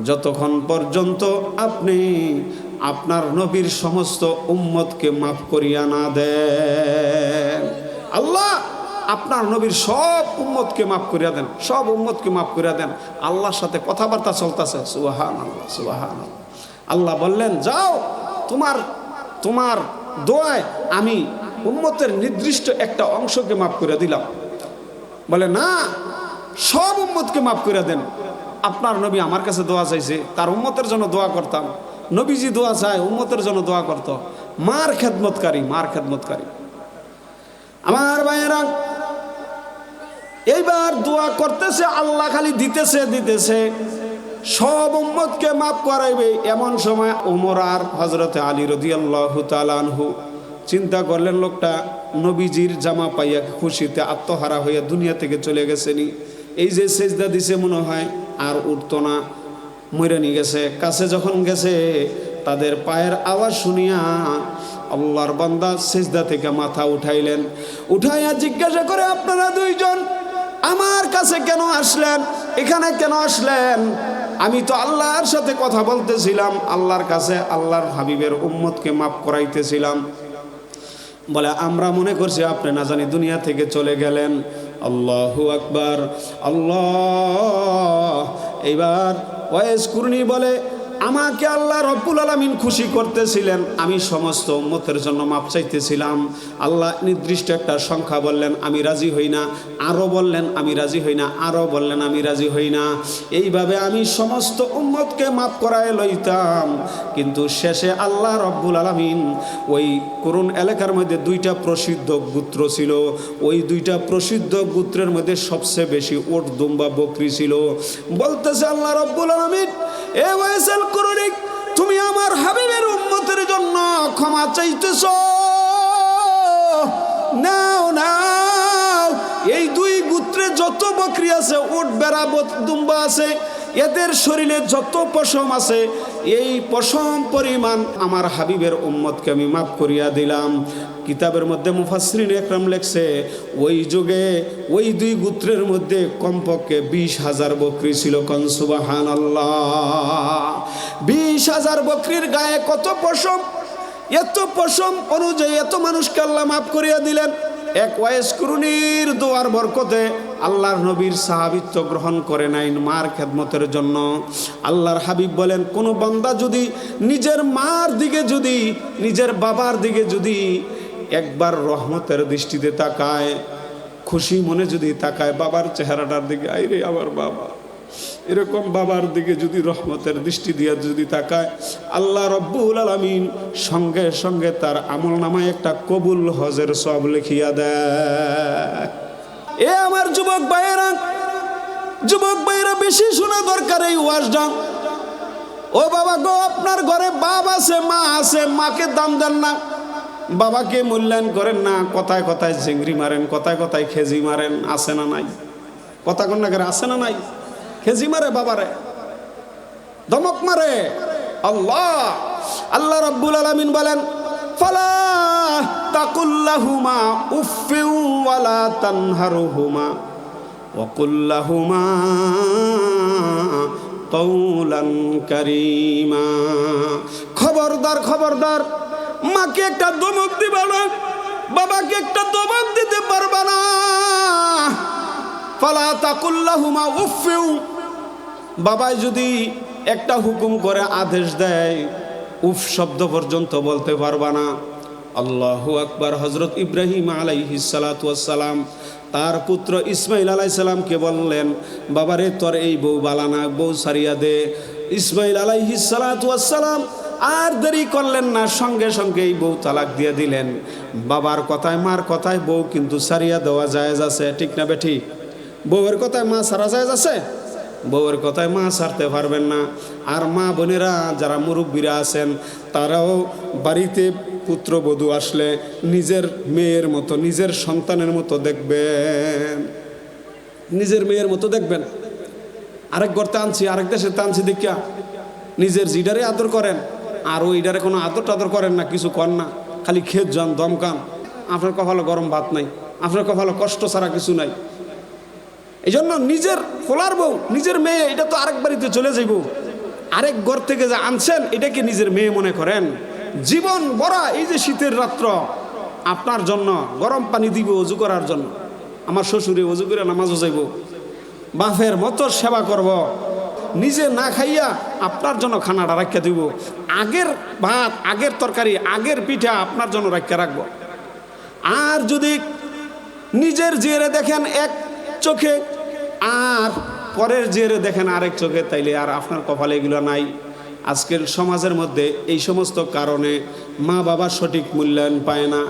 যতক্ষণ পর্যন্ত আপনি আপনার নবীর সমস্ত উম্মতকে মাফ করিয়া না দেন। আল্লাহ আপনার নবীর সব উম্মতকে মাফ করিয়া দেন, সব উম্মতকে মাফ করিয়া দেন। আল্লাহর সাথে কথাবার্তা চলতেছে, সুবহানাল্লাহ সুবহানাল্লাহ। আল্লাহ বললেন, যাও, তোমার দোয়ায় আমি উম্মতের নির্দিষ্ট একটা অংশকে মাফ করে দিলাম। বলে, না, সব উম্মতকে মাফ করে দেন। আপনার নবী আমার কাছে দোয়া চাইছে, তার উম্মতের জন্য দোয়া করতাম। নবীজি দোয়া চায়, উম্মতের জন্য দোয়া করত। মার খেদমতকারী। আমার ভাইয়েরা, এইবার দোয়া করতেছে, আল্লাহ খালি দিতেছে সব উম্মতকে মাফ করাইবে। এমন সময় ওমর আর হযরতে আলী রাদিয়াল্লাহু তাআলা আনহু চিন্তা করলেন, লোকটা নবীজির জামা পাইয়া খুশিতে আত্মহারা হইয়া দুনিয়া থেকে চলে গেছেনি। এই যে সেজদা দিছে মনে হয় আর উঠতো না, মরে নিয়ে গেছে। কাছে যখন গেছে, তাদের পায়ের আওয়াজ শুনিয়া আল্লাহর বান্দা সেজদা থেকে মাথা উঠাইলেন। উঠাইয়া জিজ্ঞাসা করে, আপনারা দুইজন আমার কাছে কেন আসলেন? এখানে কেন আসলেন? আমি তো আল্লাহর সাথে কথা বলতেছিলাম, আল্লাহর কাছে আল্লাহর হাবিবের উম্মতকে মাফ করাইতেছিলাম। বলে, আমরা মনে করছি আপনি না জানি দুনিয়া থেকে চলে গেলেন। আল্লাহু আকবার, আল্লাহ। এইবার ওয়াইস কুরনি বলে, আমাকে আল্লাহ রব্বুল আলামিন খুশি করতেছিলেন, আমি সমস্ত উম্মতের জন্য মাপ চাইতেছিলাম। আল্লাহ নির্দিষ্ট একটা সংখ্যা বললেন, আমি রাজি হই না। আরও বললেন, আমি রাজি হই না। আরও বললেন, আমি রাজি হই না। এইভাবে আমি সমস্ত উম্মতকে মাপ করায় লইতাম। কিন্তু শেষে আল্লাহ রব্বুল আলামিন, ওই করুণ এলাকার মধ্যে দুইটা প্রসিদ্ধ গোত্র ছিল। ওই দুইটা প্রসিদ্ধ গোত্রের মধ্যে সবচেয়ে বেশি ওট দুম্বা বকরি ছিল। বলতেছে আল্লাহ রব্বুল আলামিন, এ ওয়াইসেল কুরনি, তুমি আমার হাবিবের উম্মতের জন্য ক্ষমা চাইতেছ? নাও, এই দুই গোত্রে যত বকরি আছে, উট বেড়া দুম্বা আছে, এদের শরীরে যত পশম আছে, এই পশম পরিমাণ আমার হাবিবের উম্মতকে আমি মাফ করিয়া দিলাম। কিতাবের মধ্যে মুফাসসিরিন একরাম লেখছে, ওই যুগে ওই দুই গোত্রের মধ্যে কমপক্ষে 20,000 বকরি ছিল। কোন সুবহানাল্লাহ। 20,000 বকরির গায়ে কত পশম! এত পশম অনুযায়ী এত মানুষকে আল্লাহ মাফ করিয়া দিলেন। এক ওয়াইস কুরনির দোয়ার বরকতে আল্লাহর নবীর সাহাবিত্ব গ্রহণ করে নাই মার খেদমতের জন্য। আল্লাহর হাবিব বলেন, কোনো বান্দা যদি নিজের মার দিকে, যদি নিজের বাবার দিকে যদি একবার রহমতের দৃষ্টিতে তাকায়, খুশি মনে যদি তাকায় বাবার চেহারাটার দিকে, আইরে আমার বাবা, এরকম বাবার দিকে যদি রহমতের দৃষ্টি দিয়া যদি তাকায়, আল্লাহ রব্বুল আলামিন সঙ্গে সঙ্গে তার আমল নামায় একটা কবুল হজের সব লিখিয়া দেয়। এ আমার যুবক ভাইয়েরা, বেশি শোনা দরকার এই ওয়াজটা। ও বাবা গো, আপনার ঘরে বাপ আছে, মা আছে, মাকে দাম দেন না, বাবাকে মূল্যায়ন করেন না, কথায় কথায় চিংড়ি মারেন, কথায় কথায় খেজি মারেন, আছে না নাই? কথা কন্যা করে আছে না নাই? খেজি মারে, বাবারে ধমক মারে। আল্লাহ রাব্বুল আলামিন বলেন, ফালা তাকুল্লাহুমা উফফিউ ওয়ালা তানহারুহুমা ওয়া কুল্লাহুমা কাওলান কারীমা। খবরদার, মাকে একটা ধমক দিবা না, বাবাকে একটা ধমক দিতে পারবা না। ফালা তাকুল্লাহুমা উফফিউ, বাবাই যদি একটা হুকুম করে আদেশ দেয়, উফ শব্দ পর্যন্ত বলতে পারবা না। আল্লাহু আকবার। হযরত ইব্রাহিম আলাইহিস সালাতু ওয়াস সালাম তার পুত্র ইসমাইল আলাইহিস সালামকে বললেন, বাবারে তোর এই বউ বালানা, বউ সারিয়া দে। ইসমাইল আলাইহিস সালাতু ওয়াস সালাম আর দেরি করলেন না, সঙ্গে সঙ্গে এই বউ তালাক দিয়ে দিলেন। বাবার কথায় মার কথায় বউ কিন্তু সারিয়া দেওয়া জায়েজ আছে, ঠিক না বেঠিক? বউয়ের কথায় মা সারা জায়েজ আছে? বউয়ের কথায় মা ছাড়তে পারবেন না। আর মা বোনেরা যারা মুরব্বীরা আছেন, তারাও বাড়িতে পুত্রবধূ আসলে নিজের মেয়ের মতো, নিজের সন্তানের মতো দেখবেন, নিজের মেয়ের মতো দেখবেন। আরেক গর্তে আনছি, আরেক দেশে আনছি দেখিয়া নিজের জিডারে আদর করেন, আর ওইডারে কোনো আদর টাদর করেন না, কিছু কর না, খালি খেত যান, দমকান। আপনার কপালে গরম ভাত নাই, আপনার কপালে কষ্ট ছাড়া কিছু নাই। এই জন্য নিজের ফোলার বউ, নিজের মেয়ে, এটা তো আরেক বাড়িতে চলে যাইব। আরেক ঘর থেকে যা আনছেন এটাকে নিজের মেয়ে মনে করেন। জীবন ভরা এই যে শীতের রাত্র আপনার জন্য গরম পানি দিব অজু করার জন্য, আমার শ্বশুরে ওযু করে নামাজও যাইব, বাপের মতো সেবা করব, নিজে না খাইয়া আপনার জন্য খানাটা রাখিয়া দিব, আগের ভাত আগের তরকারি আগের পিঠা আপনার জন্য রাখিয়া রাখবো। আর যদি নিজের জিয়ারে দেখেন এক চোখে আর পরের জিয়ারে দেখেন আরেক চোখে, তাইলে আর আপনার কপালে এগুলো নাই। আজকের সমাজের মধ্যে এই সমস্ত কারণে মা বাবার সঠিক মূল্যায়ন পায় না,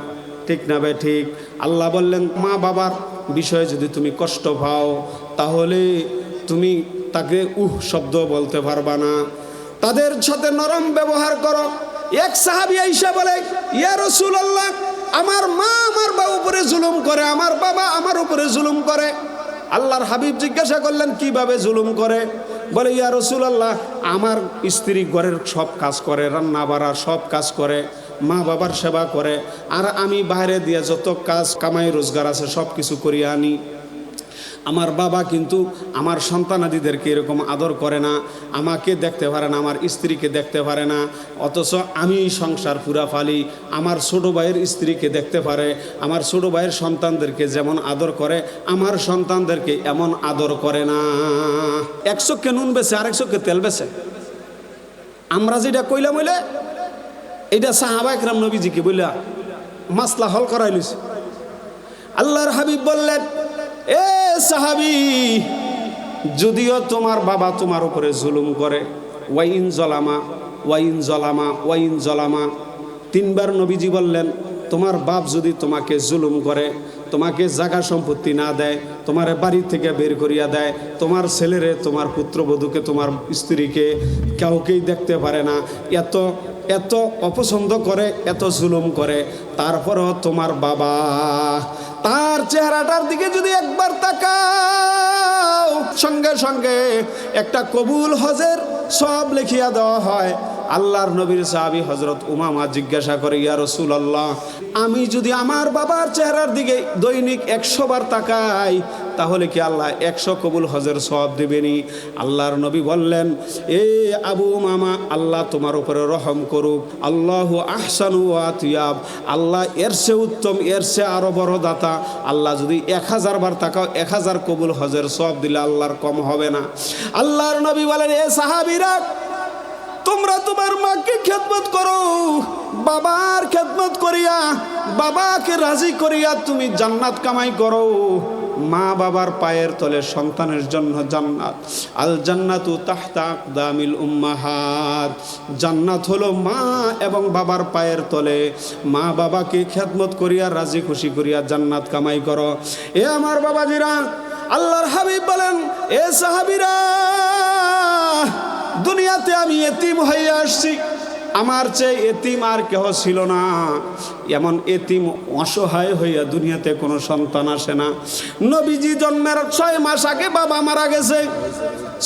ঠিক না বে ঠিক? আল্লাহ বললেন মা বাবার বিষয়ে যদি তুমি কষ্ট পাও তাহলে তুমি তাকে শব্দ বলতে পারবা না, তাদের সাথে নরম ব্যবহার করো। এক সাহাবী আয়েশা বলে, ইয়া রাসূলুল্লাহ, আমার মা আমার বাবার উপরে জুলুম করে, আমার বাবা আমার উপরে জুলুম করে। আল্লাহর হাবিব জিজ্ঞাসা করলেন কিভাবে জুলুম করে? বলে, ইয়া রাসূলুল্লাহ, আমার স্ত্রী ঘরের সব কাজ করে, রান্না বাড়া সব কাজ করে, মা বাবার সেবা করে, আর আমি বাইরে দিয়ে যত কাজ কামাই রোজগার আছে সব কিছু করিয়া আনি। আমার বাবা কিন্তু আমার সন্তানাদিদেরকে এরকম আদর করে না, আমাকে দেখতে পারে না, আমার স্ত্রীকে দেখতে পারে না, অথচ আমি সংসার পুরা ফালি। আমার ছোটো ভাইয়ের স্ত্রীকে দেখতে পারে, আমার ছোটো ভাইয়ের সন্তানদেরকে যেমন আদর করে আমার সন্তানদেরকে এমন আদর করে না। এক চোখে নুন বেছে আরেক চোখে তেল বেছে। আমরা যেটা কইলাম হইলে এটা সাহাবা একরাম নবীজিকে বইলা মাসলা হল করাইলিস। আল্লাহর হাবিব বললেন, এ সাহাবী, যদিও তোমার বাবা তোমার উপরে জুলুম করে, ওয়াইন জলামা ওয়াইন জলামা ওয়াইন জলামা, তিনবার নবীজি বললেন, তোমার বাপ যদি তোমাকে জুলুম করে, তোমাকে জায়গা সম্পত্তি না দেয়, তোমার বাড়ি থেকে বের করিয়া দেয়, তোমার ছেলেরে তোমার পুত্রবধূকে তোমার স্ত্রীকে কাউকেই দেখতে পারে না, এত এত অপছন্দ করে, এত জুলুম করে, তারপরও তোমার বাবা তার চেহারাটার দিকে যদি একবার তাকাও, সঙ্গে সঙ্গে একটা কবুল হজের সব লিখিয়া দেওয়া হয়। আল্লাহর নবীর সাহাবী হযরত উমামা জিজ্ঞাসা করে, ইয়া রাসূলুল্লাহ, আমি যদি আমার বাবার চেহারার দিকে দৈনিক 100 বার তাকাই তাহলে কি আল্লাহ 100 কবুল হজের সওয়াব দেবেনি? আল্লাহর নবী বললেন, এ আবু উমামা, আল্লাহ তোমার উপরে রহম করুক, আল্লাহু আহসানু ওয়া আতিয়াব, আল্লাহ এর চেয়ে উত্তম, এর চেয়ে আরো বড় দাতা। আল্লাহ যদি 1000 বার তাকাও 1000 কবুল হজের সওয়াব দিলে আল্লাহর কম হবে না। আল্লাহর নবী বলেন, এ সাহাবীরা, তোমরা তোমার মাকে খেদমত করো, বাবার খেদমত করিয়া বাবাকে রাজি করিয়া তুমি জান্নাত কামাই করো। মা বাবার পায়ের তলে সন্তানের জন্য জান্নাত। আল জান্নাতু তাহতা আকদামিল উম্মাহাত, জান্নাত হলো মা এবং বাবার পায়ের তলে। মা বাবাকে খেদমত করিয়া রাজি খুশি করিয়া জান্নাত কামাই করো। এ আমার বাবাজিরা, আল্লাহর হাবিব বলেন, এ সাহাবীরা, দুনিয়াতে আমি এতিম হয়ে আসছি, আমার চেয়ে এতিম আর কেহ ছিল না। এমন এতিম অসহায় হইয়া দুনিয়াতে কোনো সন্তান আসে না। নবীজি জন্মের 6 মাস আগে বাবা মারা গেছে,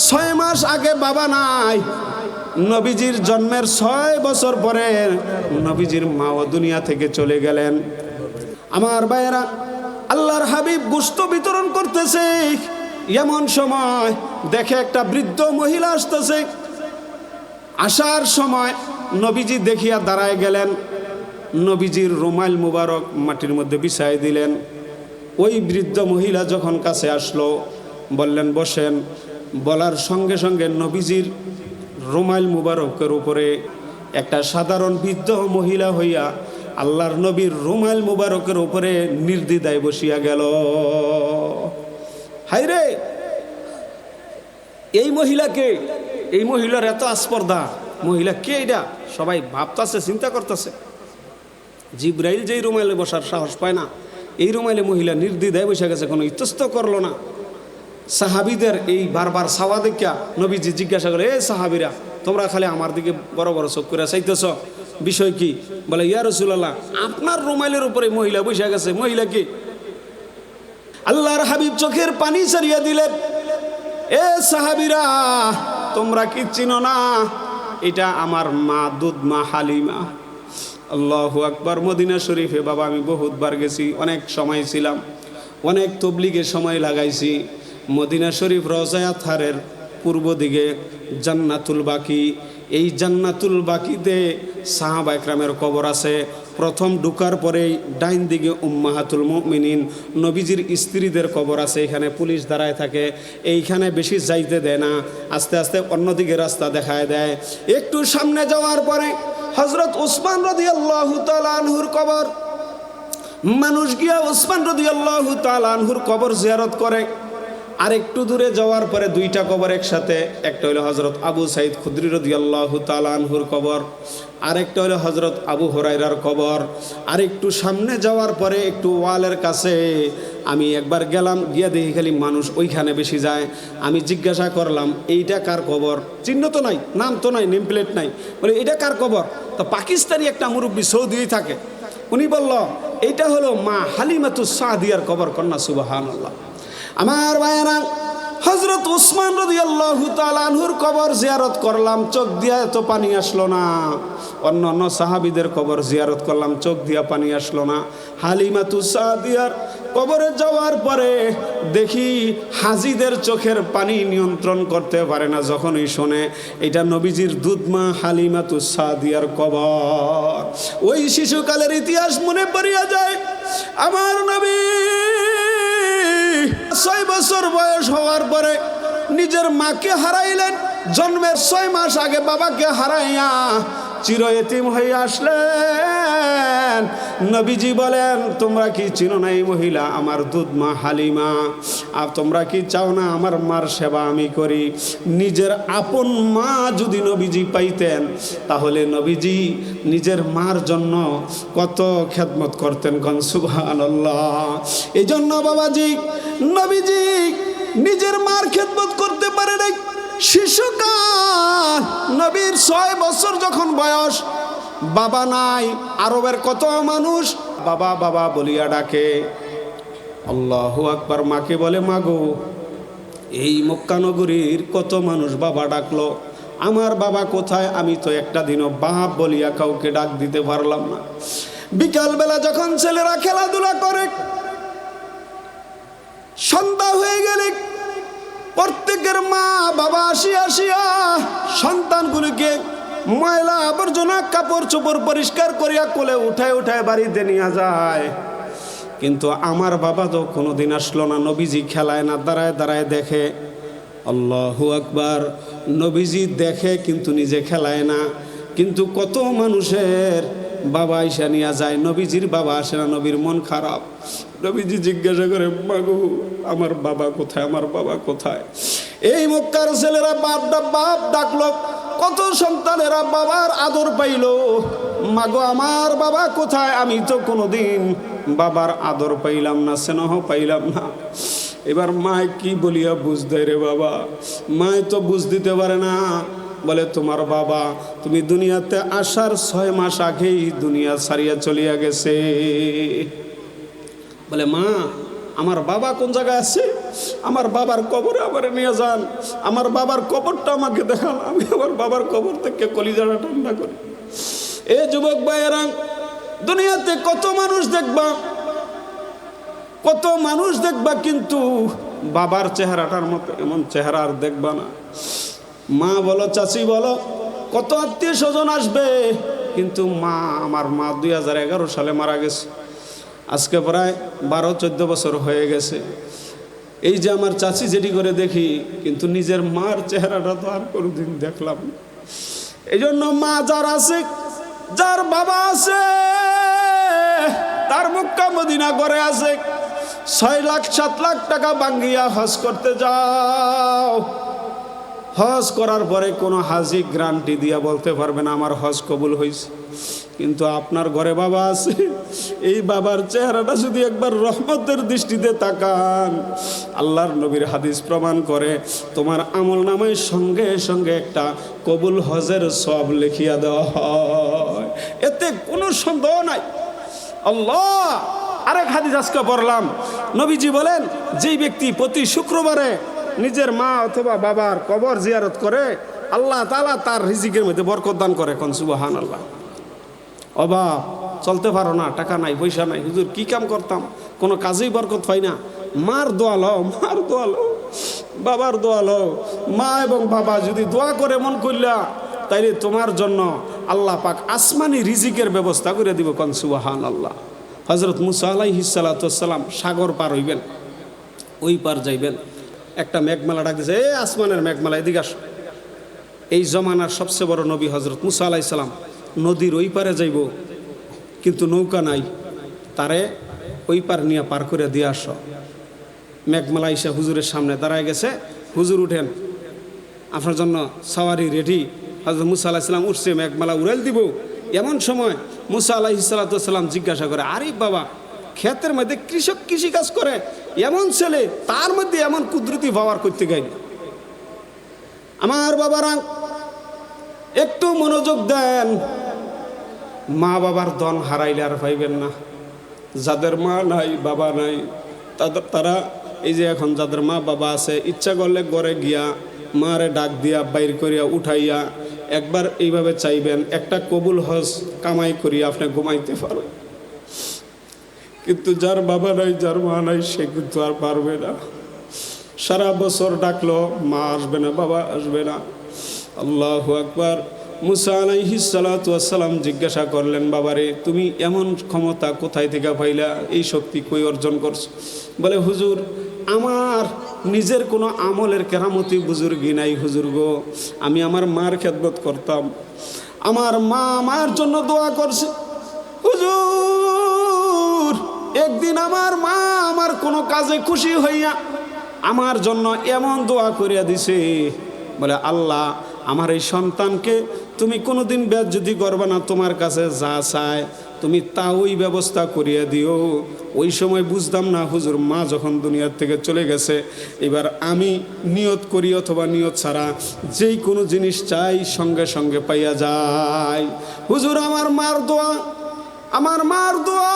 6 মাস আগে বাবা নাই। নবীজির জন্মের 6 বছর পরে নবীজির মাও দুনিয়া থেকে চলে গেলেন। আমার ভাইয়েরা, আল্লাহর হাবিব গোশত বিতরণ করতেছে, এমন সময় দেখে একটা বৃদ্ধ মহিলা আসতেছে। আসার সময় নবীজি দেখিয়া দাঁড়ায় গেলেন, নবীজির রুমাল মুবারক মাটির মধ্যে বিছাই দিলেন। ওই বৃদ্ধ মহিলা যখন কাছে আসলো, বললেন বসেন। বলার সঙ্গে সঙ্গে নবীজির রুমাল মুবারকের উপরে একটা সাধারণ বৃদ্ধ মহিলা হইয়া আল্লাহর নবীর রুমাল মুবারকের উপরে নির্দ্বিধায় বসিয়া গেল। হায়রে, এই মহিলাকে, এই মহিলার এত আস্পর্ধা, মহিলা কে এটা? সবাই ভাবতেছে, চিন্তা করতেছে। জিব্রাইল যেই রুমাইলে বসার সাহস পায় না, এই রুমাইলে মহিলা নির্দ্বিধায় বসে গেছে, কোনো ইতস্ত করলো না। সাহাবীদের এই বারবার চাওয়া দেখিয়া নবীজি জিজ্ঞাসা করে, এ সাহাবীরা, তোমরা খালি আমার দিকে বড় বড় চোখ করে চাইতেছ, বিষয় কি? বলে, ইয়া রাসূলুল্লাহ, আপনার রুমাইলের উপরে মহিলা বসে গেছে, মহিলা কি? আল্লাহর হাবিব চোখের পানি ছাড়িয়ে দিলেন, এ সাহাবীরা, তোমরা কি চিনো না? এটা আমার মা, দুধ মা হালিমা। আল্লাহু আকবার। মদিনা শরীফে বাবা আমি বহুতবার গেছি, অনেক সময় ছিলাম, অনেক তবলিগে সময় লাগাইছি। মদিনা শরীফ রওজা আতহারের পূর্ব দিকে জান্নাতুল বাকি, এই জান্নাতুল বাকিতে সাহাবা একরামের কবর আছে। প্রথম ঢুকার পরেই ডাইন দিকে উম্মাহাতুল মুমিনিন নবীজির স্ত্রীদের কবর আছে, এখানে পুলিশ দাঁড়ায় থাকে, এইখানে বেশি যাইতে দেয় না, আস্তে আস্তে অন্যদিকে রাস্তা দেখায় দেয়। একটু সামনে যাওয়ার পরে হযরত উসমান রাদিয়াল্লাহু তাআলা আনহুর কবর। মানুষ গিয়া উসমান রাদিয়াল্লাহু তাআলা আনহুর কবর জিয়ারত করে। আর একটু দূরে যাওয়ার পরে দুইটা কবর একসাথে, একটা হলো হযরত আবু সাঈদ খুদরি রাদিয়াল্লাহু তাআলা আনহুর কবর, আরেকটা হলো হযরত আবু হুরায়রার কবর। আর একটু সামনে যাওয়ার পরে একটু ওয়ালের কাছে আমি একবার গেলাম, গিয়া দেখি খালি মানুষ ওইখানে বেশি যায়। আমি জিজ্ঞাসা করলাম এইটা কার কবর? চিহ্ন তো নাই, নাম তো নাই, নেম প্লেট নাই। বলে এটা কার কবর? তো পাকিস্তানি একটা মুরব্বী সৌদিই থাকে, উনি বলল এইটা হলো মা হালিমাতুস সাদিয়ার কবর। কন্যা সুবহানাল্লাহ। আমার ভাইয়েরা, হযরত উসমান রাদিয়াল্লাহু তাআলা আনহুর কবর জিয়ারত করলাম, চোখ দিয়া তো পানি আসলো না। অন্য সাহাবীদের কবর জিয়ারত করলাম, চোখ দিয়া পানি আসলো না। হালিমাতুস সাদিয়ার কবরে যাওয়ার পরে দেখি হাজিদের চোখের পানি নিয়ন্ত্রণ করতে পারে না, যখনই শোনে এটা নবীজির দুধমা হালিমাতুস সাদিয়ার কবর। ওই শিশুকালের ইতিহাস মনে পড়িয়া যায়। আমার নবী 6 বছর বয়স হওয়ার পরে নিজের মাকে হারাইলেন। জন্মের 6 মাস আগে বাবাকে হারাইয়া চির এতিম হয়ে আসলেন। নবীজি বলেন, তোমরা কি চিনো না এই মহিলা? আমার দুধ মা হালিমা। আর তোমরা কি চাও না আমার মার সেবা আমি করি? নিজের আপন মা যদি নবীজি পাইতেন, তাহলে নবীজি নিজের মার জন্য কত খেদমত করতেন। কোন সুবহানাল্লাহ। এই জন্য বাবাজি, নবীজি নিজের মার খেদমত করতে পারে নাই। শিশুকাল, নবীর 6 বছর যখন বয়স, বাবা নাই। আরবের কত মানুষ বাবা বাবা বলিয়া ডাকে। আল্লাহু আকবার। মাকে বলে, মাগো, এই মক্কা নগরীর কত মানুষ বাবা ডাকলো, আমার বাবা কোথায়? আমি তো একটা দিনও বাপ বলিয়া কাউকে ডাক দিতে পারলাম না। বিকালবেলা যখন ছেলেরা খেলাধুলা করে, সন্ধ্যা হয়ে গেলে প্রত্যেকের মা বাবা আসিয়া সন্তানগুলিকে ময়লা আবর্জনা কাপড় চোপড় পরিষ্কার করিয়া কোলে উঠায় উঠায় বাড়িতে নিয়ে যায়। কিন্তু আমার বাবা তো কোনোদিন আসলো না। নবীজি খেলায় না, দাঁড়ায় দাঁড়ায় দেখে। আল্লাহু আকবার। নবীজি দেখে কিন্তু নিজে খেলায় না। কিন্তু কত মানুষের বাবা আইসা নিয়ে যায়, নবীজির বাবা আসে না। নবীর মন খারাপ। নবীজি জিজ্ঞাসা করে, মাগো, আমার বাবা কোথায়? আমার বাবা কোথায়? এই মক্কার ছেলেরা বাপ ডাকলো, কত সন্তানেরা বাবার আদর পাইল। মাগো, আমার বাবা কোথায়? আমি তো কোনোদিন বাবার আদর পাইলাম না, স্নেহ পাইলাম না। এবার মায় কি বলিয়া বুঝ দেয় রে বাবা? মায় তো বুঝ দিতে পারে না। বলে, তোমার বাবা তুমি দুনিয়াতে আসার 6 মাস আগেই দুনিয়া ছাড়িয়া চলিয়া গেছে। বলে, মা, আমার বাবা কোন জায়গায় আছে? আমার বাবার কবরে আমার নিয়ে যান, আমার বাবার কবরটা আমাকে দেখান, আমি আমার বাবার কবর থেকে কলিজাটা ঠান্ডা করি। এ যুবক ভাইয়েরা, দুনিয়াতে কত মানুষ দেখবা, কত মানুষ দেখবা, কিন্তু বাবার চেহারাটার মতো এমন চেহারা আর দেখবা না। মা বলো, চাচি বলো, কত আত্মীয় স্বজন আসবে, কিন্তু মা, আমার মা 2011 সালে মারা গেছে। আজকে প্রায় 12-14 বছর হয়ে গেছে। এই যে আমার চাচি যেটি করে দেখি, কিন্তু নিজের মার চেহারাটা তো আর কোনোদিন দেখলাম না। এই জন্য মা যার আছে, যার বাবা আছে, তার মক্কা মদিনা করে আছে, 6 লাখ 7 লাখ টাকা ভাঙ্গিয়া হজ করতে যাও। হজ করার পরে কোনো হাজি গ্যারান্টি দিয়া বলতে পারবে না আমার হজ কবুল হয়েছে। কিন্তু আপনার ঘরে বাবা আছে, এই বাবার চেহারাটা যদি একবার রহমতের দৃষ্টিতে তাকান, আল্লাহর নবীর হাদিস প্রমাণ করে তোমার আমল নামায় সঙ্গে সঙ্গে একটা কবুল হজের সওয়াব লিখিয়া দেওয়া হয়, এতে কোনো সন্দেহ নাই। আল্লাহ, আরেক হাদিস আজকে পড়লাম, নবীজি বলেন, যেই ব্যক্তি প্রতি শুক্রবারে নিজের মা অথবা বাবার কবর জিয়ারত করে, আল্লাহ তাআলা তার রিজিকের মধ্যে বরকত দান করে। কোন সুবহানাল্লাহ। অভাব, চলতে পারো না, টাকা নাই, পয়সা নাই, হুজুর কি কাম করতাম, কোনো কাজেই বরকত পাই না। মার দোয়া লও, মার দোয়া লও, বাবার দোয়া লও। মা এবং বাবা যদি দোয়া করে মন করলা, তাইলে তোমার জন্য আল্লাহ পাক আসমানি রিজিকের ব্যবস্থা করে দিব। কোন সুবহানাল্লাহ। হযরত মুসা আলাইহিস সালাতু ওয়াস সালাম সাগর পার হইবেন, ওই পার যাইবেন, একটা মেঘমালা ডাক দিয়েছে, এ আসমানের মেঘমালা এদিকে আসো। এই জমানার সবচেয়ে বড় নবী হযরত মুসা আলাইহিস সালাম নদীর ওই পারে যাইব, কিন্তু নৌকা নাই, তারে ওই পার নিয়ে পার করে দিয়ে আসো। মেঘমালা এসে হুজুরের সামনে দাঁড়ায় গেছে, হুজুর উঠেন, আপনার জন্য সাওয়ারি রেডি। হযরত মুসা আলাইহিস সালাম উঠছে, মেঘমালা উড়াল দিব। এমন সময় মুসা আলাইহিস সালাম জিজ্ঞাসা করে, আরে বাবা, ক্ষেতের মধ্যে কৃষক কৃষিকাজ করে, এমন ছেলে, তার মধ্যে এমন কুদরতি পাওয়ার করতে গাই। আমার বাবারা একটু মনোযোগ দেন, মা বাবার ধন হারাইলে আর পাইবেন না। যাদের মা নাই বাবা নাই তারা এই যে এখন যাদের মা বাবা আছে, ইচ্ছা করলে ঘরে গিয়া মারে ডাক দিয়া বাইর করিয়া উঠাইয়া একবার এইভাবে চাইবেন, একটা কবুল হজ কামাই করিয়া আপনি ঘুমাইতে পারো। কিন্তু যার বাবা নাই, যার মা নাই, সে কিন্তু আর পারবে না। সারা বছর ডাকলো, মা আসবে না, বাবা আসবে না। আল্লাহু আকবার। মুসা আলাইহিস সালাতু ওয়াস সালাম জিজ্ঞাসা করলেন, বাবারে তুমি এমন ক্ষমতা কোথায় থেকে পাইলা, এই শক্তি কই অর্জন করছো? বলে, হুজুর আমার নিজের কোনো আমলের কেরামতি বুজুর্গি নাই হুজুর গো, আমি আমার মার খেদমত করতাম, আমার মা আমার জন্য দোয়া করছে হুজুর। একদিন আমার মা আমার কোনো কাজে খুশি হইয়া আমার জন্য এমন দোয়া করিয়া দিছে, বলে আল্লাহ আমার এই সন্তানকে তুমি কোনোদিন বেজ্জতি করবে না, তোমার কাছে যা চায় তুমি তা ওই ব্যবস্থা করিয়া দিও। ওই সময় বুঝতাম না হুজুর, মা যখন দুনিয়ার থেকে চলে গেছে, এবার আমি নিয়ত করি অথবা নিয়ত ছাড়া যেই কোনো জিনিস চাই সঙ্গে সঙ্গে পাইয়া যায়। হুজুর আমার মার দোয়া, আমার মার দোয়া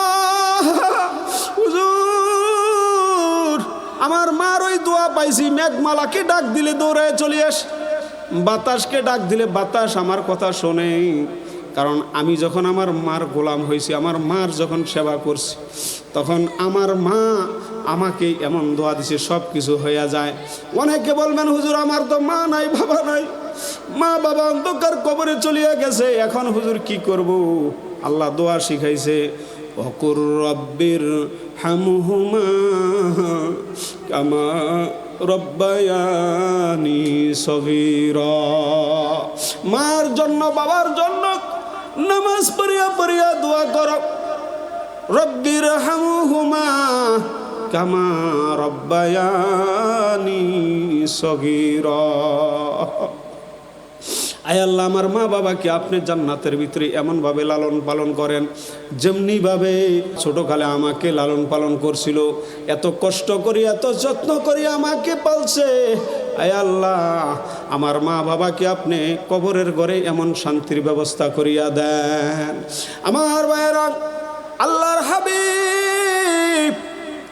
হুজুর, আমার মার ওই দোয়া পাইছি। মেঘমালাকে ডাক দিলে দৌড়ায় চলে আস, বাতাসকে ডাক দিলে বাতাস আমার কথা শোনে। কারণ আমি যখন আমার মার গোলাম হয়েছি, আমার মার যখন সেবা করছি, তখন আমার মা আমাকে এমন দোয়া দিছে, সব কিছু হইয়া যায়। অনেকে বলবেন হুজুর আমার তো মা নাই বাবা নাই, মা বাবা অন্ধকার কবরে চলিয়া গেছে, এখন হুজুর কি করব? আল্লাহ দোয়া শিখাইছে, ওয়াকুর রব্বির হামহুমা কামা রব্বায়ানি সগীরা। মার জন্য বাবার জন্য নামাজ পড়িয়া পড়িয়া দোয়া করো, রব্বির হামহুমা কামা রব্বায়ানি সগীরা। আয় আল্লাহ, আমার মা বাবাকে আপনি জান্নাতের ভিতরে এমনভাবে লালন পালন করেন যেমনিভাবে ছোটকালে আমাকে লালন পালন করছিল, এত কষ্ট করি এত যত্ন করি আমাকে পালছে। আয় আল্লাহ, আমার মা বাবাকে আপনি কবরের ঘরে এমন শান্তির ব্যবস্থা করিয়া দেন। আমার ভাইয়েরা, আল্লাহর হাবিব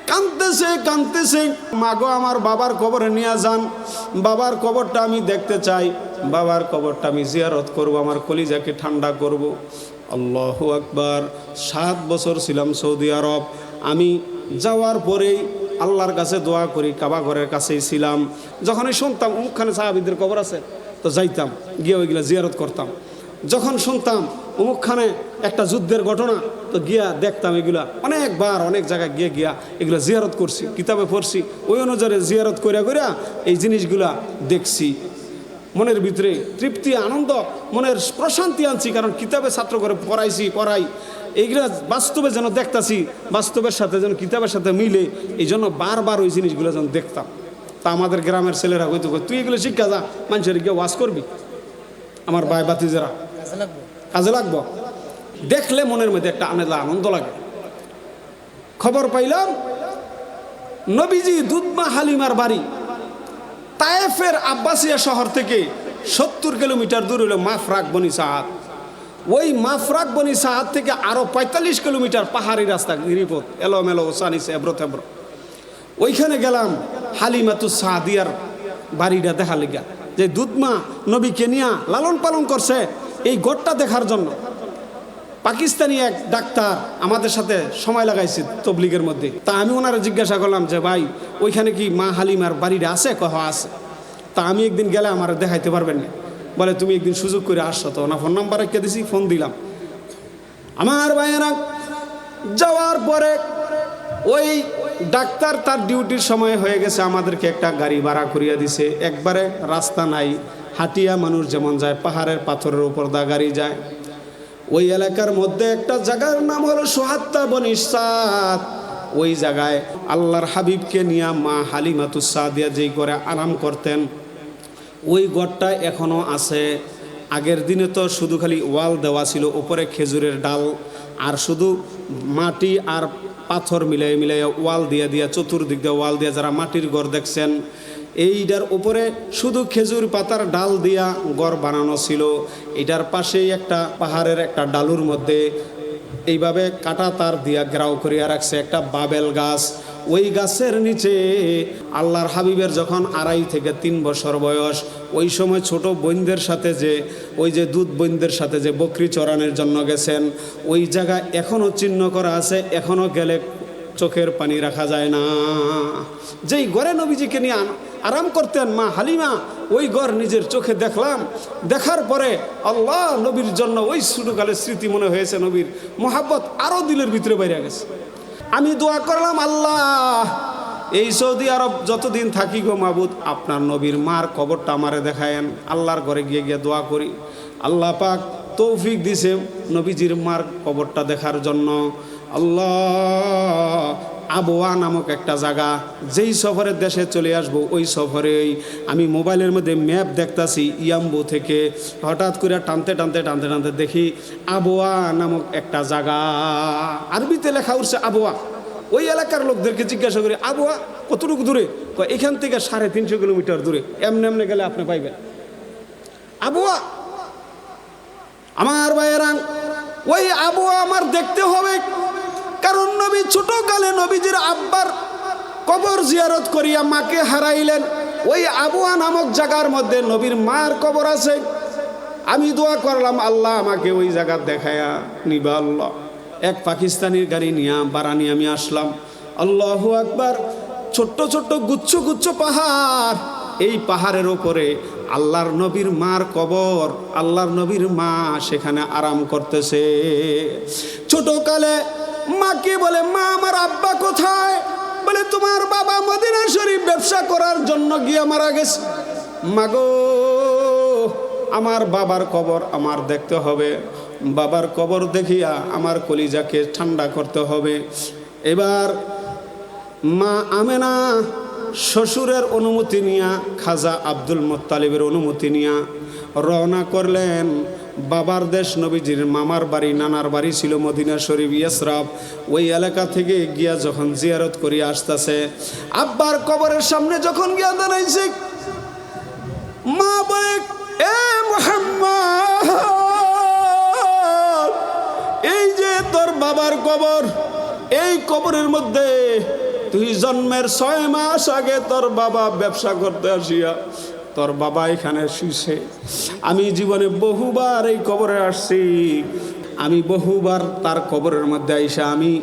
কাঁদতেছে কাঁদতেছে, মাগো আমার বাবার কবরে নিয়ে যান, বাবার কবরটা আমি দেখতে চাই, বাবার কবরটা আমি জিয়ারত করব, আমার কলিজাকে ঠান্ডা করব। আল্লাহু আকবার। 7 বছর ছিলাম সৌদি আরব। আমি যাওয়ার পরেই আল্লাহর কাছে দোয়া করি, কাবা ঘরের কাছেই ছিলাম। যখনই শুনতাম অমুকখানে সাহাবীদের কবর আছে, তো যাইতাম, গিয়ে ওইগুলা জিয়ারত করতাম। যখন শুনতাম অমুকখানে একটা যুদ্ধের ঘটনা, তো গিয়া দেখতাম এগুলা। অনেকবার অনেক জায়গায় গিয়া এগুলা জিয়ারত করছি, কিতাবে পড়ছি, ওই অনুযায়ী জিয়ারত করিয়া এই জিনিসগুলা দেখছি। মনের ভিতরে তৃপ্তি, আনন্দ, মনের প্রশান্তি আনছি, কারণ কিতাবে ছাত্র করে পড়াই এইগুলা বাস্তবে যেন দেখতাছি, বাস্তবের সাথে যেন কিতাবের সাথে মিলে, এই জন্য বারবার ওই জিনিসগুলো যেন দেখতাম। তা আমাদের গ্রামের ছেলেরা হয়তো তুই এগুলো শিক্ষা যা, মানুষের গিয়ে ওয়াজ করবি, আমার ভাই বাতিজারা কাজে লাগবো। দেখলে মনের মধ্যে একটা আনন্দ লাগে। খবর পাইলাম নবীজি দুধমা হালিমার বাড়ি তায়েফের আব্বাসিয়া শহর থেকে 70 কিলোমিটার দূর হলো মাফরাক বনি সাদ। ওই মাফরাক বনি সাদ থেকে আরো 45 কিলোমিটার পাহাড়ি রাস্তা, গিরিপথ, এলোমেলো সানিস এবড়ো থেবড়ো। ওইখানে গেলাম হালিমাতুস সাদিয়ার বাড়িটা দেখা লেগা, যে দুধমা নবীকে নিয়া লালন পালন করছে, এই গড়টা দেখার জন্য। পাকিস্তানি এক ডাক্তার আমাদের সাথে সময় লাগাইছে তবলিগের মধ্যে। তা আমি ওনারা জিজ্ঞাসা করলাম যে ভাই ওইখানে কি মা হালিমার বাড়িটা আছে? কহ আছে। তা আমি একদিন গেলে আমার দেখাইতে পারবেন না? বলে তুমি একদিন সুযোগ করে আসছো তো না, ফোন নাম্বার রেখে দিছি, ফোন দিলাম। আমার ভাইয়েরা, যাওয়ার পরে ওই ডাক্তার তার ডিউটির সময় হয়ে গেছে, আমাদেরকে একটা গাড়ি ভাড়া করিয়া দিছে। একবারে রাস্তা নাই, হাটিয়া মানুষ যেমন যায়, পাহাড়ের পাথরের উপর দা গাড়ি যায়। ওই এলাকার মধ্যে একটা জায়গার নাম হলো সোহাত্তা বনিসাদ। ওই জায়গায় আল্লাহর হাবিবকে নিয়ে মা হালিমাতুস সাদিয়া যেই করে আরাম করতেন, ওই ঘরটা এখনও আছে। আগের দিনে তো শুধু খালি ওয়াল দেওয়া ছিল, উপরে খেজুরের ডাল আর শুধু মাটি আর পাথর মিলাই মিলাই ওয়াল দিয়ে দিয়া, চতুর্দিক দিয়ে ওয়াল দিয়া, যারা মাটির ঘর দেখছেন, এইটার উপরে শুধু খেজুর পাতার ডাল দিয়া ঘর বানানো ছিল। এটার পাশেই একটা পাহাড়ের একটা ডালুর মধ্যে এইভাবে কাটা তার দিয়া গ্রাও করিয়া রাখছে একটা বাবেল গাছ। ওই গাছের নিচে আল্লাহর হাবিবের যখন 2.5 থেকে 3 বছর বয়স, ওই সময় ছোট বোনদের সাথে যে ওই যে দুধ বোনদের সাথে যে বকরি চড়ানোর জন্য গেছেন, ওই জায়গা এখনও চিহ্ন করা আছে, এখনও গেলে চোখের পানি রাখা যায় না। যেই ঘরে নবীজিকে নিয়ে আরাম করতেন মা হালিমা, ওই ঘর নিজের চোখে দেখলাম। দেখার পরে আল্লাহ নবীর জন্য ওই ছোটকালের স্মৃতি মনে হয়েছে, নবীর মোহাব্বত আরও দিলের ভিতরে বাইরে গেছে। আমি দোয়া করলাম, আল্লাহ এই সৌদি আরব যতদিন থাকি গো মাবুদ, আপনার নবীর মার কবরটা আমারে দেখায়েন। আল্লাহর ঘরে গিয়ে গিয়ে দোয়া করি, আল্লাহ পাক তৌফিক দিছে নবীজির মার কবরটা দেখার জন্য। আল্লাহ, আবওয়া নামক একটা জায়গা, যেই সফরের দেশে চলে আসবো ওই সফরেই আমি মোবাইলের মধ্যে ম্যাপ দেখতাছি, ইয়াম্বু থেকে হঠাৎ করে টানতে টানতে টানতে টানতে দেখি আবওয়া নামক একটা জায়গা, আরবিতে লেখা উঠছে আবওয়া। ওই এলাকার লোকদেরকে জিজ্ঞাসা করি, আবওয়া কতটুকু দূরে? এখান থেকে 350 কিলোমিটার দূরে, এমনি এমনি গেলে আপনি পাইবেন আবওয়া। আমার ভাইয়েরা, ওই আবওয়া আমার দেখতে হবে, কারণ নবী ছোটকালে নবীজির আব্বার কবর জিয়ারত করিয়া মাকে হারাইলেন। ওই আবওয়া নামক জায়গার মধ্যে নবীর মার কবর আছে। আমি দোয়া করলাম, আল্লাহ আমাকে ওই জায়গা দেখায়া নিবা আল্লাহ। এক পাকিস্তানির গাড়ি নিয়ে বারানি আমি আসলাম। আল্লাহু আকবার। ছোট্ট ছোট্ট গুচ্ছ গুচ্ছ পাহাড়, এই পাহাড়ের ওপরে আল্লাহর নবীর মার কবর, আল্লাহর নবীর মা সেখানে আরাম করতেছে। ছোটকালে মাকে বলে, মা আমার আব্বা কোথায়? বলে তোমার বাবা মদিনা শরীফ ব্যবসা করার জন্য গিয়ে মারা গেছে। মাগো, আমার বাবার কবর আমার দেখতে হবে, বাবার কবর দেখিয়া আমার কলিজাকে ঠান্ডা করতে হবে। এবার মা আমেনা শ্বশুরের অনুমতি নিয়া, খাজা আব্দুল মুত্তালিবের অনুমতি নিয়া রওনা করলেন বাবার দেশ। নবীজির মামার বাড়ি, নানার বাড়ি ছিল মদিনা শরীফ ইয়াসরাব। ওই এলাকা থেকে গিয়া যখন জিয়ারত করিয়া আসতেছে, আব্বার কবরের সামনে যখন গিয়া দাঁড়াইছে, মা বলে, এ মুহাম্মদ, এই যে তোর বাবার কবর, এই কবরের মধ্যে তুই জন্মের 6 মাস আগে তোর বাবা ব্যবসা করতে আসিয়া তোর বাবা এখানে শুইছে। আমি জীবনে বহুবার এই কবরে আসছি, আমি বহুবার তার কবরের মধ্যে আইসা আমি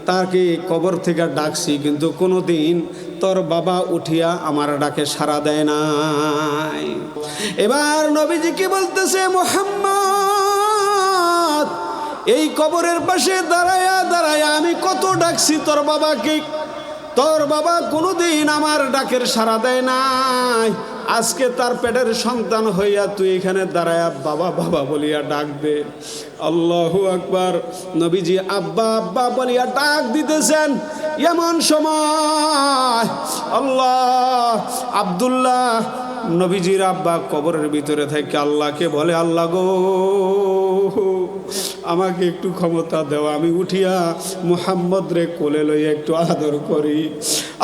তাকে কবর থেকে ডাকছি, কিন্তু কোনোদিন তোর বাবা উঠিয়া আমার ডাকে সাড়া দেয় নাই। এবার নবীজি কি বলতেছে, মুহাম্মদ, এই কবরের পাশে দাঁড়ায়া দাঁড়ায়া আমি কত ডাকছি তোর বাবাকে, তোর বাবা কোনোদিন আমার ডাকের সাড়া দেয় নাই। আজকে তার পেটের সন্তান হইয়া তুই এখানে দাঁড়ায়া বাবা বাবা বলিয়া ডাক দে। আল্লাহু আকবার। নবীজি আব্বা আব্বা বলিয়া ডাক দিতেছেন। এমন সময় আল্লাহ, আব্দুল্লাহ নবীজির আব্বা কবরের ভিতরে থেকে আল্লাহকে বলে, আল্লাহ গো, আমাকে একটু ক্ষমতা দেও, আমি উঠিয়া মুহাম্মদ রে কোলে লইয়া একটু আদর করি।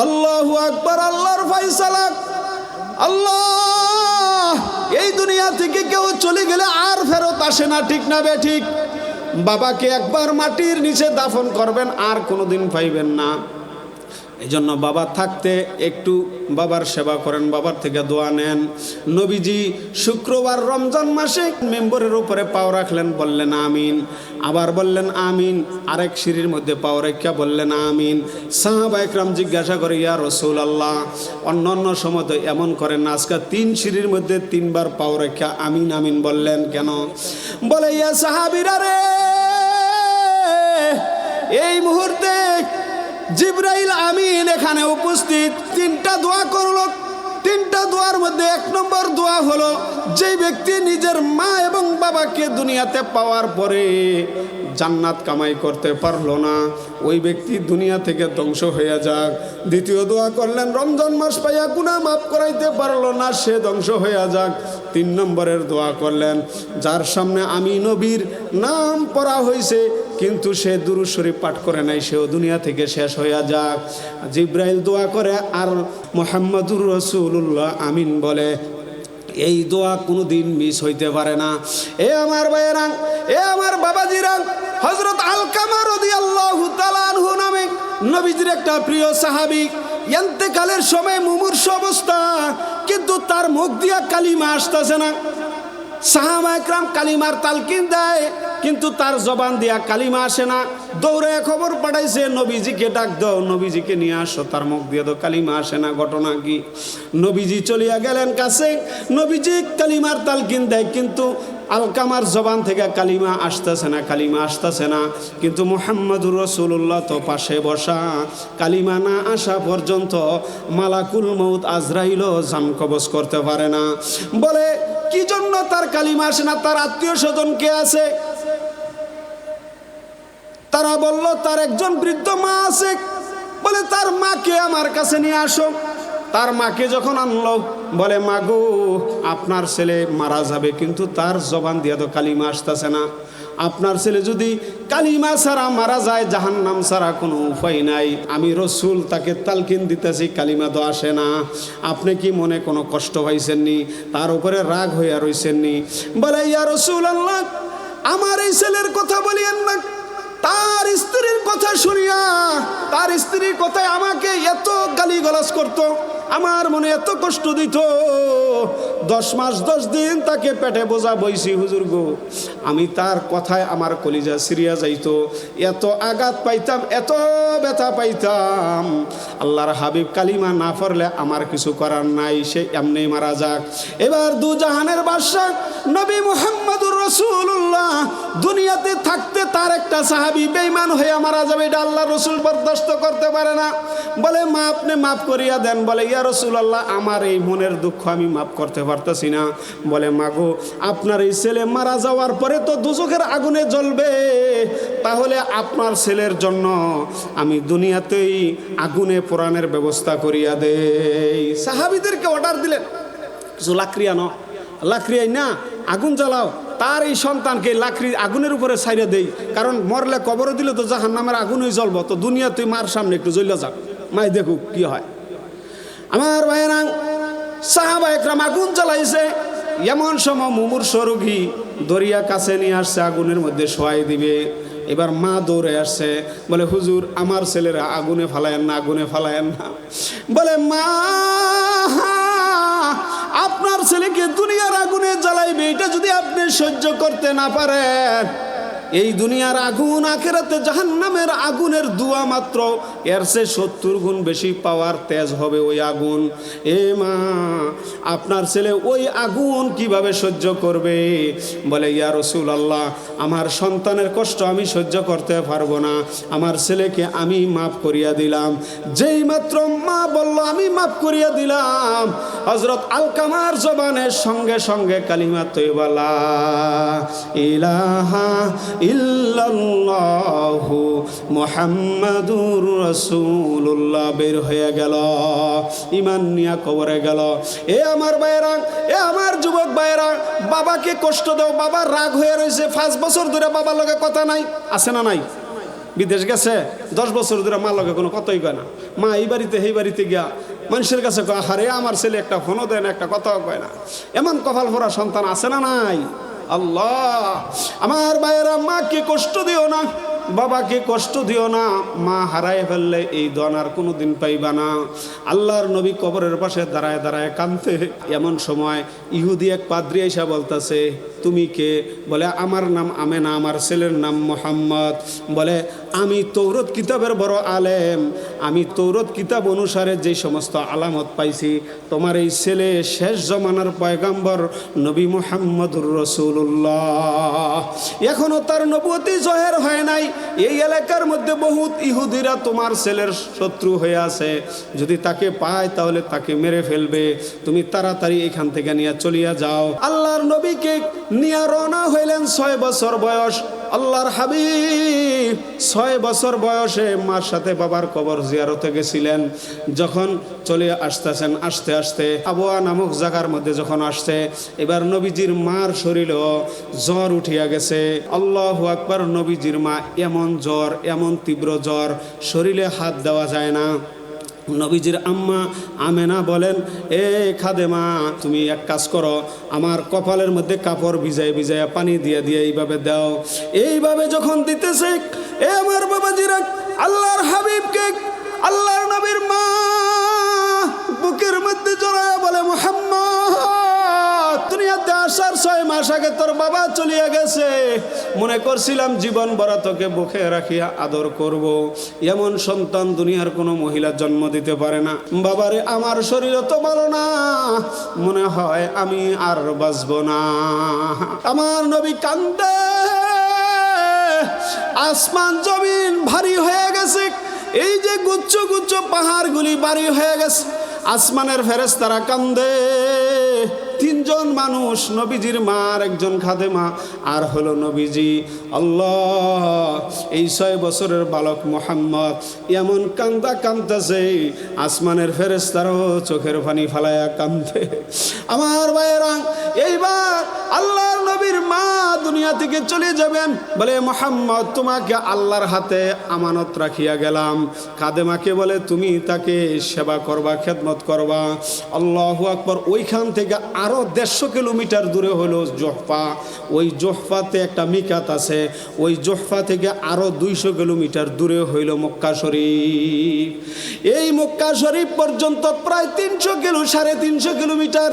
আল্লাহু আকবার। আল্লাহর ফয়সালা। আল্লাহ, এই দুনিয়া থেকে কেউ চলে গেলে আর ফেরত আসে না, ঠিক না বে ঠিক? বাবাকে একবার মাটির নিচে দাফন করবেন, আর কোনোদিন পাইবেন না। এই জন্য বাবা থাকতে একটু বাবার সেবা করেন, বাবার থেকে দোয়া নেন। নবীজি শুক্রবার রমজান মাসে মেম্বরের উপরে পাও রাখলেন, বললেন আমিন, আবার বললেন আমিন, আরেক সিঁড়ির মধ্যে পাও রেখা বললেন আমিন। সাহাবা একরাম জিজ্ঞাসা করে, ইয়া রাসূলুল্লাহ, অন্য সময় তো এমন করেন না, আজকে 3 সিঁড়ির মধ্যে 3 বার পাও রেখা আমিন আমিন বললেন কেন? বলে, ইয়া সাহাবীরা রে, এই মুহূর্তে জিবরাইল আমিন এখানে উপস্থিত, 3টা দোয়া করলো। 3টা দোয়ার মধ্যে 1 নম্বর দোয়া হলো, যে ব্যক্তি নিজের মা এবং বাবাকে দুনিয়াতে পাওয়ার পরে জান্নাত কামাই করতে পারলো না, ওই ব্যক্তি দুনিয়া থেকে ধ্বংস হয়ে যাক। দ্বিতীয় দোয়া করলেন, রমজান মাস পাইয়া গুনাহ মাফ করাইতে পারলো না, সে ধ্বংস হয়ে যাক। 3 নম্বরের দোয়া করলেন, যার সামনে আমি নবীর নাম পড়া হয়েছে কিন্তু সে দুরূদ শরীফ পাঠ করে নাই, সেও দুনিয়া থেকে শেষ হইয়া যাক। জিব্রাইল দোয়া করে আর মুহাম্মাদুর রাসূলুল্লাহ আমিন বলে। এই দোয়া কোনোদিন মিস হইতে পারে না। এ আমার ভাইয়েরা, এ আমার বাবাজিরা, হযরত আলকামা রাদিয়াল্লাহু তাআলা আনহু নামে নবীজির একটা প্রিয় সাহাবী, ইন্তেকালের সময় মুমূর্ষু অবস্থা, কিন্তু তার মুখ দিয়া কালিমা আসতেছে না। সাহাবা একরাম কালিমার তালকিন দেয়, কিন্তু তার জবান দিয়া কালিমা আসে না। দৌড়ে খবর পাঠাইছে, নবীজিকে ডাক দাও, নবীজিকে নিয়ে আসো, তার মুখ দিয়ে তো কালিমা আসে না। ঘটনা কি? নবীজি চলিয়া গেলেন কাছে, নবীজি কালিমার তালকিন দেয়, কিন্তু আলকামার জবান থেকে কালিমা আসতেছে না, কালিমা আসতেছে না। কিন্তু মুহাম্মাদুর রাসূলুল্লাহ তো পাশে বসা, কালিমা না আসা পর্যন্ত মালাকুল মউত আজরাইলও জান কবজ করতে পারে না। বলে, কি জন্য তার কালিমা আসে না? তার আত্মীয় স্বজন কে আছে? তারা বলল, তার একজন বৃদ্ধ মা আছে। বলে, তার মাকে আমার কাছে নিয়ে আসো। তার মাকে যখন আনলো, বলে, মা গো, আপনার ছেলে মারা যাবে, কিন্তু তার জবান দিয়ে তো কালিমা আসতেছে না। আপনার ছেলে যদি কালিমা ছাড়া মারা যায়, জাহান্নাম ছাড়া কোনো উপায় নাই। আমি রসুল তাকে তালকিন দিতেছি, কালিমা তো আসে না। আপনি কি মনে কোনো কষ্ট পাইছেননি? তার উপরে রাগ হইয়া রইছেননি? বলে, ইয়া রাসূলুল্লাহ, আমার এই ছেলের কথা বলিয়েন না। তার স্ত্রীর কথা শুনিয়া, তার স্ত্রীর কথায় আমাকে এত গালিগালাজ করতো, আমার মনে এত কষ্ট দিত। 10 মাস 10 দিন তাকে পেটে বোঝা বইছি হুজুর গো। আমি তার কথায় আমার কলিজা সিরিয়া যাইতো, এত আঘাত পাইতাম, এত ব্যথা পাইতাম। আল্লাহর হাবিব কালিমা না পড়লে আমার কিছু করার নাই, সে এমনি মারা যাক। এবার দু জাহানের বাদশা নবী মুহাম্মদুর রাসূলুল্লাহ দুনিয়াতে থাকতে তার একটা সাহাবী বেঈমান হয়ে মারা যাবে, এটা আল্লাহর রাসূল বরদাস্ত করতে পারে না। বলে, মা আপনি মাফ করিয়া দেন। বলে, ইয়া রাসূলুল্লাহ, আমার এই মনের দুঃখ আমি মাফ করতে পারতেছি না। বলে, মাগো, আপনার এই ছেলে মারা যাওয়ার পরে তো দুজকের আগুনে জ্বলবে, তাহলে আপনার ছেলের জন্য আমি দুনিয়াতেই আগুনে পোড়ানোর ব্যবস্থা করিয়া দেই। সাহাবীদেরকে অর্ডার দিলেন, কিছু লাকড়ি আনো, লাকড়ি না আগুন জ্বালাও, তার এই সন্তানকে লাকড়ি আগুনের উপরে ছাইড়া দেই, কারণ মরলে কবরে দিলে তো জাহান্নামের আগুনই জ্বলবো, তো দুনিয়া তুই মার সামনে একটু জ্বলে যাক, মাই দেখুক কি হয়। আমার ভাইয়েরা, সাহাবা একরাম আগুন জ্বালাইছে। এমন সময় মুমূর্ষু রোগী দরিয়া কাছে নিয়ে আসছে, আগুনের মধ্যে শোয়াই দিবে। এবার মা দৌড়ে আসছে, বলে, হুজুর, আমার ছেলেরা আগুনে ফালায়েন না, আগুনে ফালায়েন না। বলে, মা, আপনার ছেলেকে দুনিয়ার আগুনে জ্বালাইবে, এটা যদি আপনি সহ্য করতে না পারেন, এই দুনিয়ার আগুন আখিরাতে জাহান্নামের আগুনের দুয়া মাত্র, এর চেয়ে 70 গুণ বেশি পাওয়ার তেজ হবে ওই আগুন। এ মা, আপনার ছেলে ওই আগুন কিভাবে সহ্য করবে? বলে, ইয়া রাসূলুল্লাহ, আমার সন্তানের কষ্ট আমি সহ্য করতে পারবো না, আমার ছেলেকে আমি মাফ করিয়া দিলাম। যেই মাত্র মা বলল আমি মাফ করিয়া দিলাম, হযরত আলকামার জবানের সঙ্গে সঙ্গে কালিমা তয়্যিবা লা ইলাহা ইল্লাল্লাহু মুহাম্মাদুর রাসূলুল্লাহ বের হয়ে গেল, ঈমান নিয়া কবরে গেল। এ আমার ভাইয়েরা, এ আমার যুবক ভাইয়েরা, বাবাকে কষ্ট দাও, বাবা রাগ হয়ে রয়েছে, 5 বছর ধরে বাবার লগে কথা নাই, আছে না নাই? বিদেশ গেছে, 10 বছর ধরে মার লগে কোনো কথাই কয় না। মা এই বাড়িতে সেই বাড়িতে গিয়া মানুষের কাছে কয়, আরে আমার ছেলে একটা ফোনও দেয় না, একটা কথাও কয় না। এমন কপাল ভরা সন্তান আছে না নাই? আল্লাহ, আমার ভাইয়েরা, মাকে কষ্ট দিও না, বাবাকে কষ্ট দিও না, মা হারায় ফেললে এই ধন আর কোনোদিন পাইবা না। আল্লাহর নবী কবরের পাশে দাঁড়ায় দাঁড়ায় কাঁদতে। এমন সময় ইহুদি এক পাদ্রী এসে বলতেছে, তুমি কে? বলে আমার নাম আমেনা, আমার ছেলের নাম মোহাম্মদ। বলে আমি তৌরত কিতাবের বড় আলেম, আমি তৌরত কিতাব অনুসারে যে সমস্ত আলামত পাইছি, তোমার এই ছেলে শেষ জমানার পয়গাম্বর নবী মুহাম্মদুর রাসূলুল্লাহ। এখনো তার নবুয়তি জহের হয় নাই। এই এলাকার মধ্যে বহুত ইহুদিরা তোমার ছেলের শত্রু হয়ে আছে, যদি তাকে পায় তাহলে তাকে মেরে ফেলবে, তুমি তাড়াতাড়ি এখান থেকে নিয়ে চলিয়া যাও। আল্লাহর নবীকে নিয়ে রওনা হইলেন। 6 বছর বয়স। আল্লাহর হাবিব 6 বছর বয়সে মার সাথে বাবার কবর জিয়ারতে গেছিলেন। যখন চলে আসতেছেন, আস্তে আস্তে আবওয়া নামক জায়গার মধ্যে যখন আসছে, এবার নবীজির মার শরীরে জ্বর উঠিয়া গেছে। আল্লাহু আকবার। নবীজির মা এমন জ্বর, এমন তীব্র জ্বর, শরীরে হাত দেওয়া যায় না। নবীজির আম্মা আমেনা বলেন, এ খাদেমা, তুমি এক কাজ করো, আমার কপালের মধ্যে কাপড় ভিজাই ভিজাইয়া পানি দিয়ে দিয়ে এইভাবে দাও। এইভাবে যখন দিতেছে, এ আমার বাবাজিরা, আল্লাহর হাবিবকে আল্লাহর নবীর মা বুকের মধ্যে জড়ায় বলে, মুহাম্মদ, দুনিয়াতে আসার 6 মাস আগে তোর বাবা চলিয়া গেছে। মনে করছিলাম জীবন ভরা তোকে বুকে রাখিয়া আদর করব। এমন সন্তান দুনিয়ার কোনো মহিলা জন্ম দিতে পারে না। বাবারে, আমার শরীর তো ভালো না, মনে হয় আমি আর বাঁচব না। আমার নবী কান্দে। আসমান জমিন ভারী হয়ে গেছে। এই যে গুচ্ছ গুচ্ছ পাহাড়গুলি ভারী হয়ে গেছে। আসমানের ফেরেশতারা কান্দে। 3 জন মানুষ, নবীজির মা, আর একজন খাদেমা, আর হলো নবীজি। আল্লাহ, এই 6 বছরের বালক মোহাম্মদ এমন কান্দা কান্দতেছে, আসমানের ফেরেশতারাও চোখের পানি ফালায়া কান্দে। আমার ভাইয়েরা, এইবার আল্লাহর নবীর মা দুনিয়া থেকে চলে যাবেন। বলে, মোহাম্মদ, তোমাকে আল্লাহর হাতে আমানত রাখিয়া গেলাম। খাদেমাকে বলে, তুমি তাকে সেবা করবা, খেদমত করবা। আল্লাহু আকবার। ওইখান থেকে আরো 150 কিলোমিটার দূরে হলো জোহফা। ওই জোহফাতে একটা মিকাত আছে। ওই জোহফা থেকে আরো 200 কিলোমিটার দূরে হইল মক্কা শরীফ। এই মক্কা শরীফ পর্যন্ত প্রায় 350 কিলোমিটার।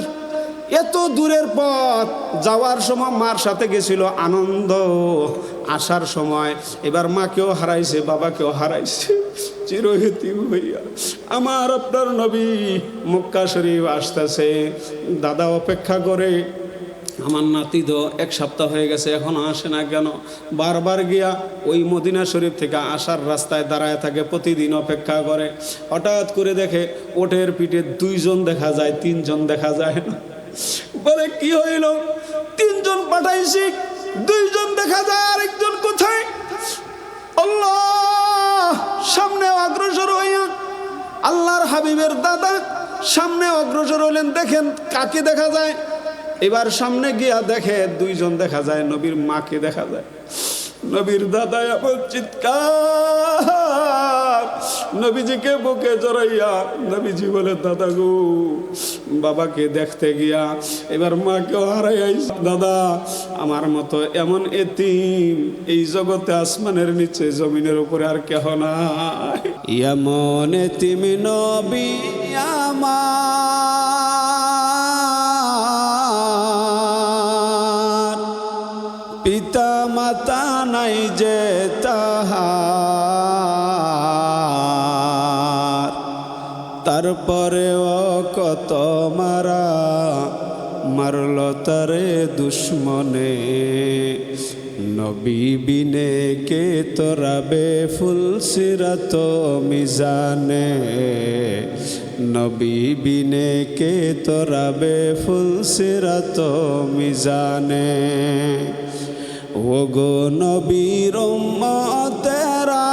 এত দূরের পথ যাওয়ার সময় মার সাথে গেছিল আনন্দ, আসার সময় এবার মাকেও হারাইছে, বাবাকেও হারাইছে। চিরহিতিম হইয়া আমার আপনার নবী মক্কা শরীফ আসতেছে। দাদা অপেক্ষা করে, আমার নাতি তো 1 সপ্তাহ হয়ে গেছে, এখনো আসে না কেন? বারবার গিয়া ওই মদিনা শরীফ থেকে আসার রাস্তায় দাঁড়ায় থাকে, প্রতিদিন অপেক্ষা করে। হঠাৎ করে দেখে ওটের পিঠে 2 জন দেখা যায়, 3 জন দেখা যায় না। বলে, কি হইল? 3 জন পাঠাইছি, 2 জন দেখা যায়, আরেকজন কোথায়? আল্লাহ সামনে অগ্রসর হইয়া আল্লাহর হাবিবের দাদা সামনে অগ্রসর হইলেন। দেখেন কাকে দেখা যায়? এবার সামনে গিয়া দেখে 2 জন দেখা যায়, নবীর মাকে দেখা যায়। নবীর দাদা এমন চিৎকার, নবীজিকে বুকে জড়াইয়া নবীজি বলে, দাদা গো, বাবাকে দেখতে গিয়া এবার মাকেও হারাইয়াইছে। দাদা, আমার মতো এমন এতিম এই জগতে আসমানের নিচে জমিনের উপরে আর কেহ নাই। এমন এতিম নবী আমার, পিতা মাতা নাই যে তাহার, তারপরেও কত মারা মারল তারে দুশ্মনে। নবী বিনে কে তোরাবে ফুল সিরাত মিজানে, নবী বিনে কে তোরাবে ফুল সিরাত মিজানে। ও গো নবীর উম্মতেরা,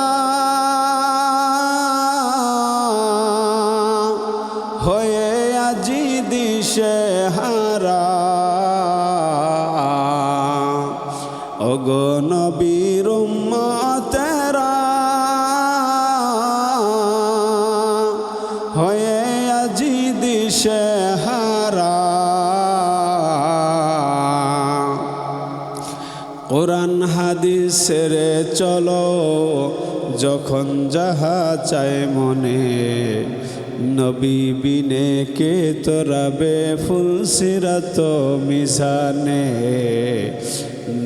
হয়ে আজি দিশে হারা। ও গো নবীর উম্মতেরা, হয়ে আজি দিশে হারা। কোরআন হাদিস ছেড়ে চলো যখন যাহা চায় মনে, নবী বিনে কে তোরাবে ফুল সিরাত মিজানে,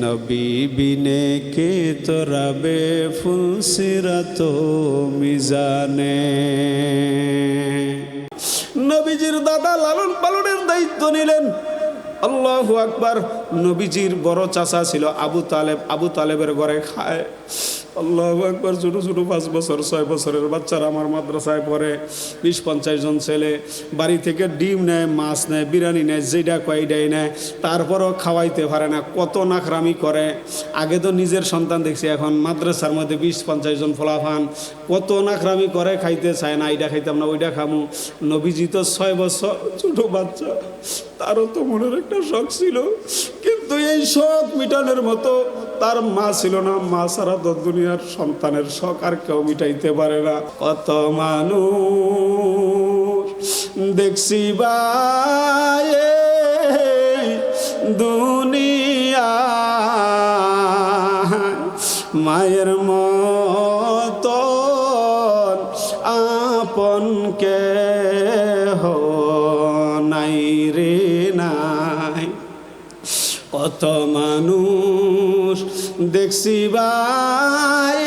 নবী বিনে কে তোরাবে ফুল সিরাত মিজানে। নবীজির দাদা লালন পালনের দায়িত্ব নিলেন। আল্লাহু আকবার। নবীজির বড় চাচা ছিল আবু তালেব, আবু তালেবের ঘরে খায়। আল্লাহু আকবার। ছোটো ছোটো 5 বছর 6 বছরের বাচ্চারা আমার মাদ্রাসায় পড়ে। 20-50 জন ছেলে বাড়ি থেকে ডিম নেয়, মাছ নেয়, বিরিয়ানি নেয়, যেটা কয়টাই নেয়, তারপরও খাওয়াইতে পারে না। কত নাকরামি করে। আগে তো নিজের সন্তান দেখছি, এখন মাদ্রাসার মধ্যে 20-50 জন ফলাফান কত নাকরামি করে, খাইতে চায় না, এইটা খাইতাম না ওইটা খামু। নবীজি তো 6 বছর ছোটো বাচ্চা, তারও তো মনের একটা শখ ছিল, কিন্তু এই শখ মিটানোর মতো তার মা ছিল না। মা ছাড়া তো দুনিয়ার সন্তানের শখ আর কেউ মিটাইতে পারে না। কত মানুষ দেখছি ভাই দুনিয়া, মায়ের মতো আপন কেহ নাই রে নাই। কত মানুষ দেখছি ভাই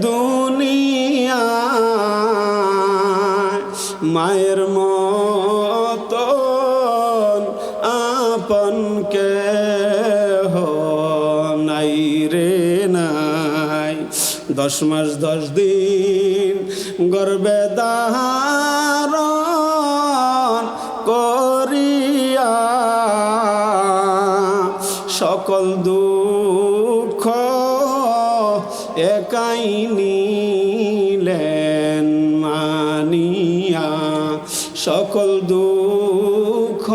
দুনিয়া, মায়ের মতো আপন কেহ নাই রে নাই। 10 মাস 10 দিন গর্ভে ধারণ করিয়া সকল দুঃখ একাই নিলেন মানিয়া, সকল দুঃখ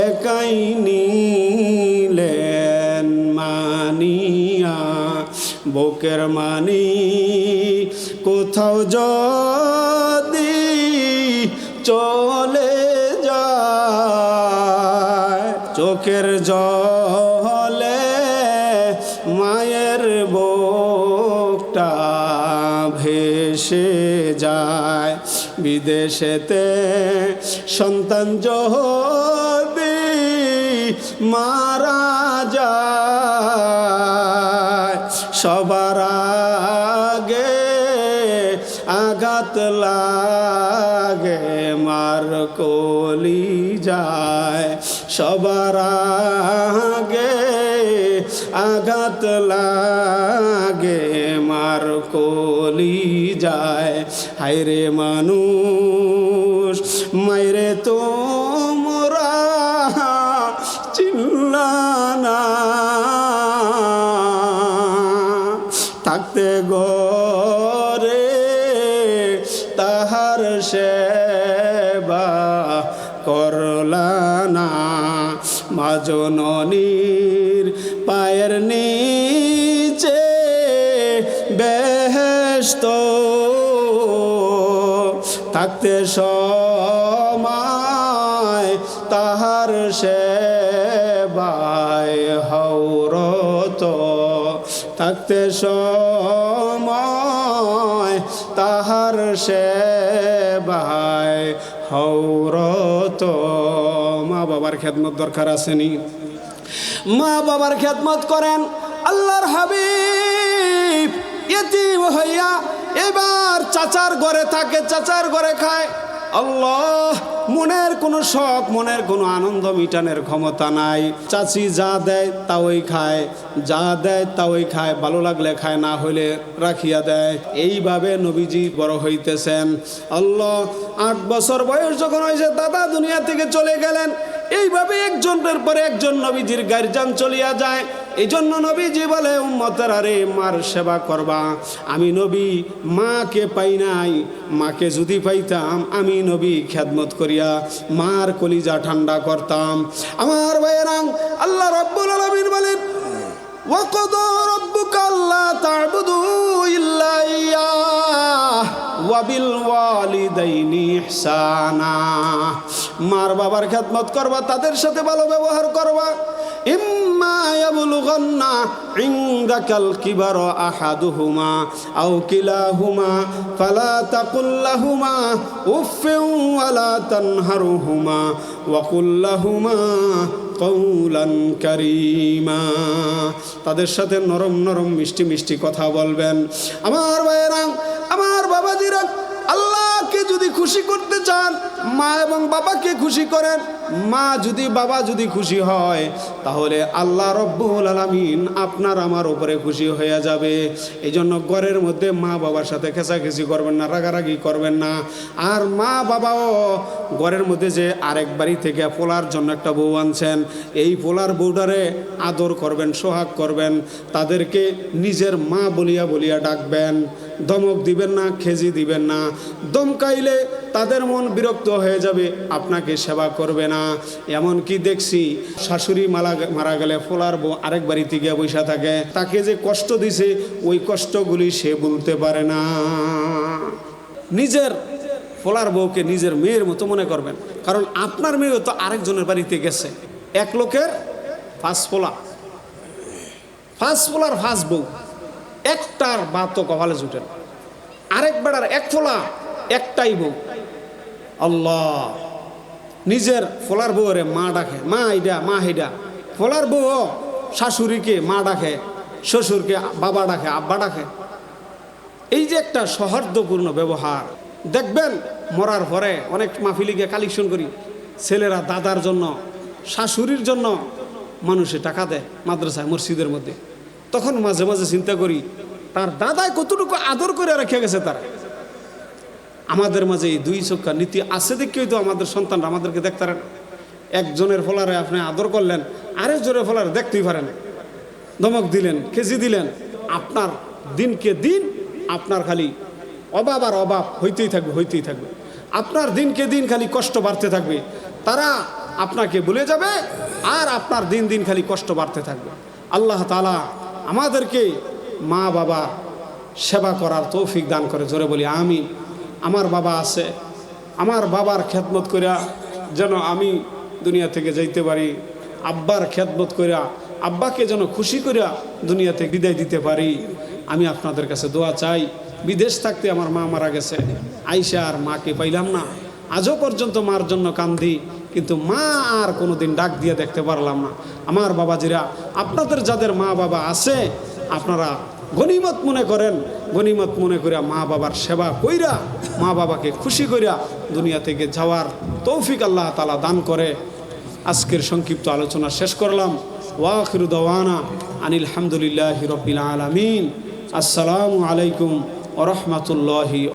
একাই নিলেন মানিয়া। বুকের মানি কোথাও যদি চলে যায়, চোখের জলে মায়ের বুকটা ভেসে যায়। বিদেশেতে সন্তান যদি মারা যায়, সবার আগে আঘাত লাগে মার কলিজায়, সবার আগে আঘাত লাগে মার কলিজায়। হায়রে মানুষ মাইরে তোমরা চিল্লানা, থাকতে ঘরে তাহার সেবা করলা না। মা জননীর পায়ের নিচে বেহেশত, থাকতে সময় তাহার সেবায় হৌরত, থাকতে সময় তাহার সেবায় হৌরত। মা বাবার খেদমত দরকার আসেনি? মা বাবার খেদমত করেন। আল্লাহর হাবিব ইতিম হইয়া এবার চাচার ঘরে থাকে, চাচার ঘরে খায়। আল্লাহ, মনের কোনো শখ, মনের কোনো আনন্দ মিটানের ক্ষমতা নাই। চাচি যা দেয় তাওই খায়, যা দেয় তাওই খায়, ভালো লাগলে খায়, না হইলে রাখিয়া দেয়। এইভাবে নবীজি বড় হইতেছেন। আল্লাহ 8 বছর বয়স যখন হয়েছে দাদা দুনিয়া থেকে চলে গেলেন। এইভাবে একজনের পরে একজন নবীজির গার্জিয়ান চলিয়া যায়। এই জন্য নবীজি বলে, উম্মতেরা রে, মার সেবা করবা। আমি নবী মাকে পাই নাই, মাকে যদি পাইতাম আমি নবী খেদমত করিয়া মার কলিজা ঠান্ডা করতাম। আমার ভাইয়েরা, আল্লাহ রাব্বুল আলামিন বলেন, ওয়াকাদা রাব্বুকা আল্লা তা'বুদু ইল্লা ইয়াহ ওয়া বিল ওয়ালিদাইনি ইহসানা। মার বাবার খেদমত করবা, তাদের সাথে ভালো ব্যবহার করবা। ইয়াবলুগান্না ইনদাকাল কিবারা আহাদুহুমা আও কিলাহুমা ফালা তাকুল লাহুমা উফফিন ওয়ালা তানহারহুমা ওয়া কুল লাহুমা কওলান কারীমা। তাদের সাথে নরম নরম মিষ্টি মিষ্টি কথা বলবেন। আমার ভাইয়েরা, আমার বাবাজিরা, আল্লাহকে যদি খুশি করতে চান, মা এবং বাবাকে খুশি করেন। মা যদি, বাবা যদি খুশি হয়, তাহলে আল্লাহ রব্বুল আলামিন আপনার আমার উপরে খুশি হয়ে যাবে। এই জন্য ঘরের মধ্যে মা বাবার সাথে খেঁচাখেঁচি করবেন না, রাগারাগি করবেন না। আর মা বাবাও ঘরের মধ্যে যে আরেক বাড়ি থেকে পোলার জন্য একটা বউ আনছেন, এই পোলার বউটারে আদর করবেন, সোহাগ করবেন, তাদেরকে নিজের মা বলিয়া বলিয়া ডাকবেন। ধমক দিবেন না, খেজি দিবেন না। দমকাইলে তাদের মন বিরক্ত হয়ে যাবে, আপনাকে সেবা করবে না। এমন কি দেখছি, শাশুড়ি মারা গেলে ফোলার বউ আরেক বাড়িতে গিয়ে বসে থাকে, তাকে যে কষ্ট দিছে ওই কষ্টগুলি সে বলতে পারে না। নিজের ফোলার বউকে নিজের মেয়ের মতো মনে করবেন, কারণ আপনার মেয়েও তো আরেকজনের বাড়িতে গেছে। এক লোকের ফার্স্ট ফোলা, ফার্স্ট ফোলার ফার্স্ট বউ, একটার বা তো কপালে জুটে না। আরেক বেড়ার এক ফোলা, একটাই বউ। আল্লাহ, নিজের ফোলার বউরে মা ডাকে, মা এইডা, মা হেডা। ফোলার বউ শাশুড়িকে মা ডাকে, শ্বশুরকে বাবা ডাকে, আব্বা ডাকে। এই যে একটা সৌহার্দ্যপূর্ণ ব্যবহার, দেখবেন মরার পরে অনেক মাহফিলিকে কালেকশন করি, ছেলেরা দাদার জন্য, শাশুড়ির জন্য মানুষে টাকা দেয় মাদ্রাসায়, মসজিদের মধ্যে। তখন মাঝে মাঝে চিন্তা করি, তার দাদায় কতটুকু আদর করে রেখে গেছে তারা। আমাদের মাঝে এই দুই চোখা নীতি আছে দেখেই তো আমাদের সন্তানরা আমাদেরকে দেখতে পারেন। একজনের ফলারে আপনি আদর করলেন, আরেকজনের ফলারে দেখতেই পারেন, ধমক দিলেন, খেজি দিলেন। আপনার দিনকে দিন আপনার খালি অভাব আর অভাব হইতেই থাকবে, হইতেই থাকবে। আপনার দিনকে দিন খালি কষ্ট বাড়তে থাকবে। তারা আপনাকে ভুলে যাবে আর আপনার দিন দিন খালি কষ্ট বাড়তে থাকবে। আল্লাহ তাআলা আমাদেরকে মা বাবা সেবা করার তৌফিক দান করে, জোরে বলি আমিন। আমার বাবা আছে, আমার বাবার খেদমত করিয়া যেন আমি দুনিয়া থেকে যাইতে পারি। আব্বার খেদমত করিয়া আব্বাকে যেন খুশি করিয়া দুনিয়া থেকে বিদায় দিতে পারি। আমি আপনাদের কাছে দোয়া চাই। বিদেশ থাকতে আমার মা মারা গেছে, আইসা আর মাকে পাইলাম না। আজও পর্যন্ত মার জন্য কান্দি, কিন্তু মা আর কোনোদিন ডাক দিয়ে দেখতে পারলাম না। আমার বাবাজিরা, আপনাদের যাদের মা বাবা আছে, আপনারা গনিমত মনে করেন, গনিমত মনে করিয়া মা বাবার সেবা কইরা, মা বাবাকে খুশি করিয়া দুনিয়া থেকে যাওয়ার তৌফিক আল্লাহ তাআলা দান করে। আজকের সংক্ষিপ্ত আলোচনা শেষ করলাম। ওয়া আখিরু দাওয়ানা আনিল হামদুলিল্লাহি রাব্বিল আলামিন। আসসালামু আলাইকুম ওয়া রাহমাতুল্লাহি।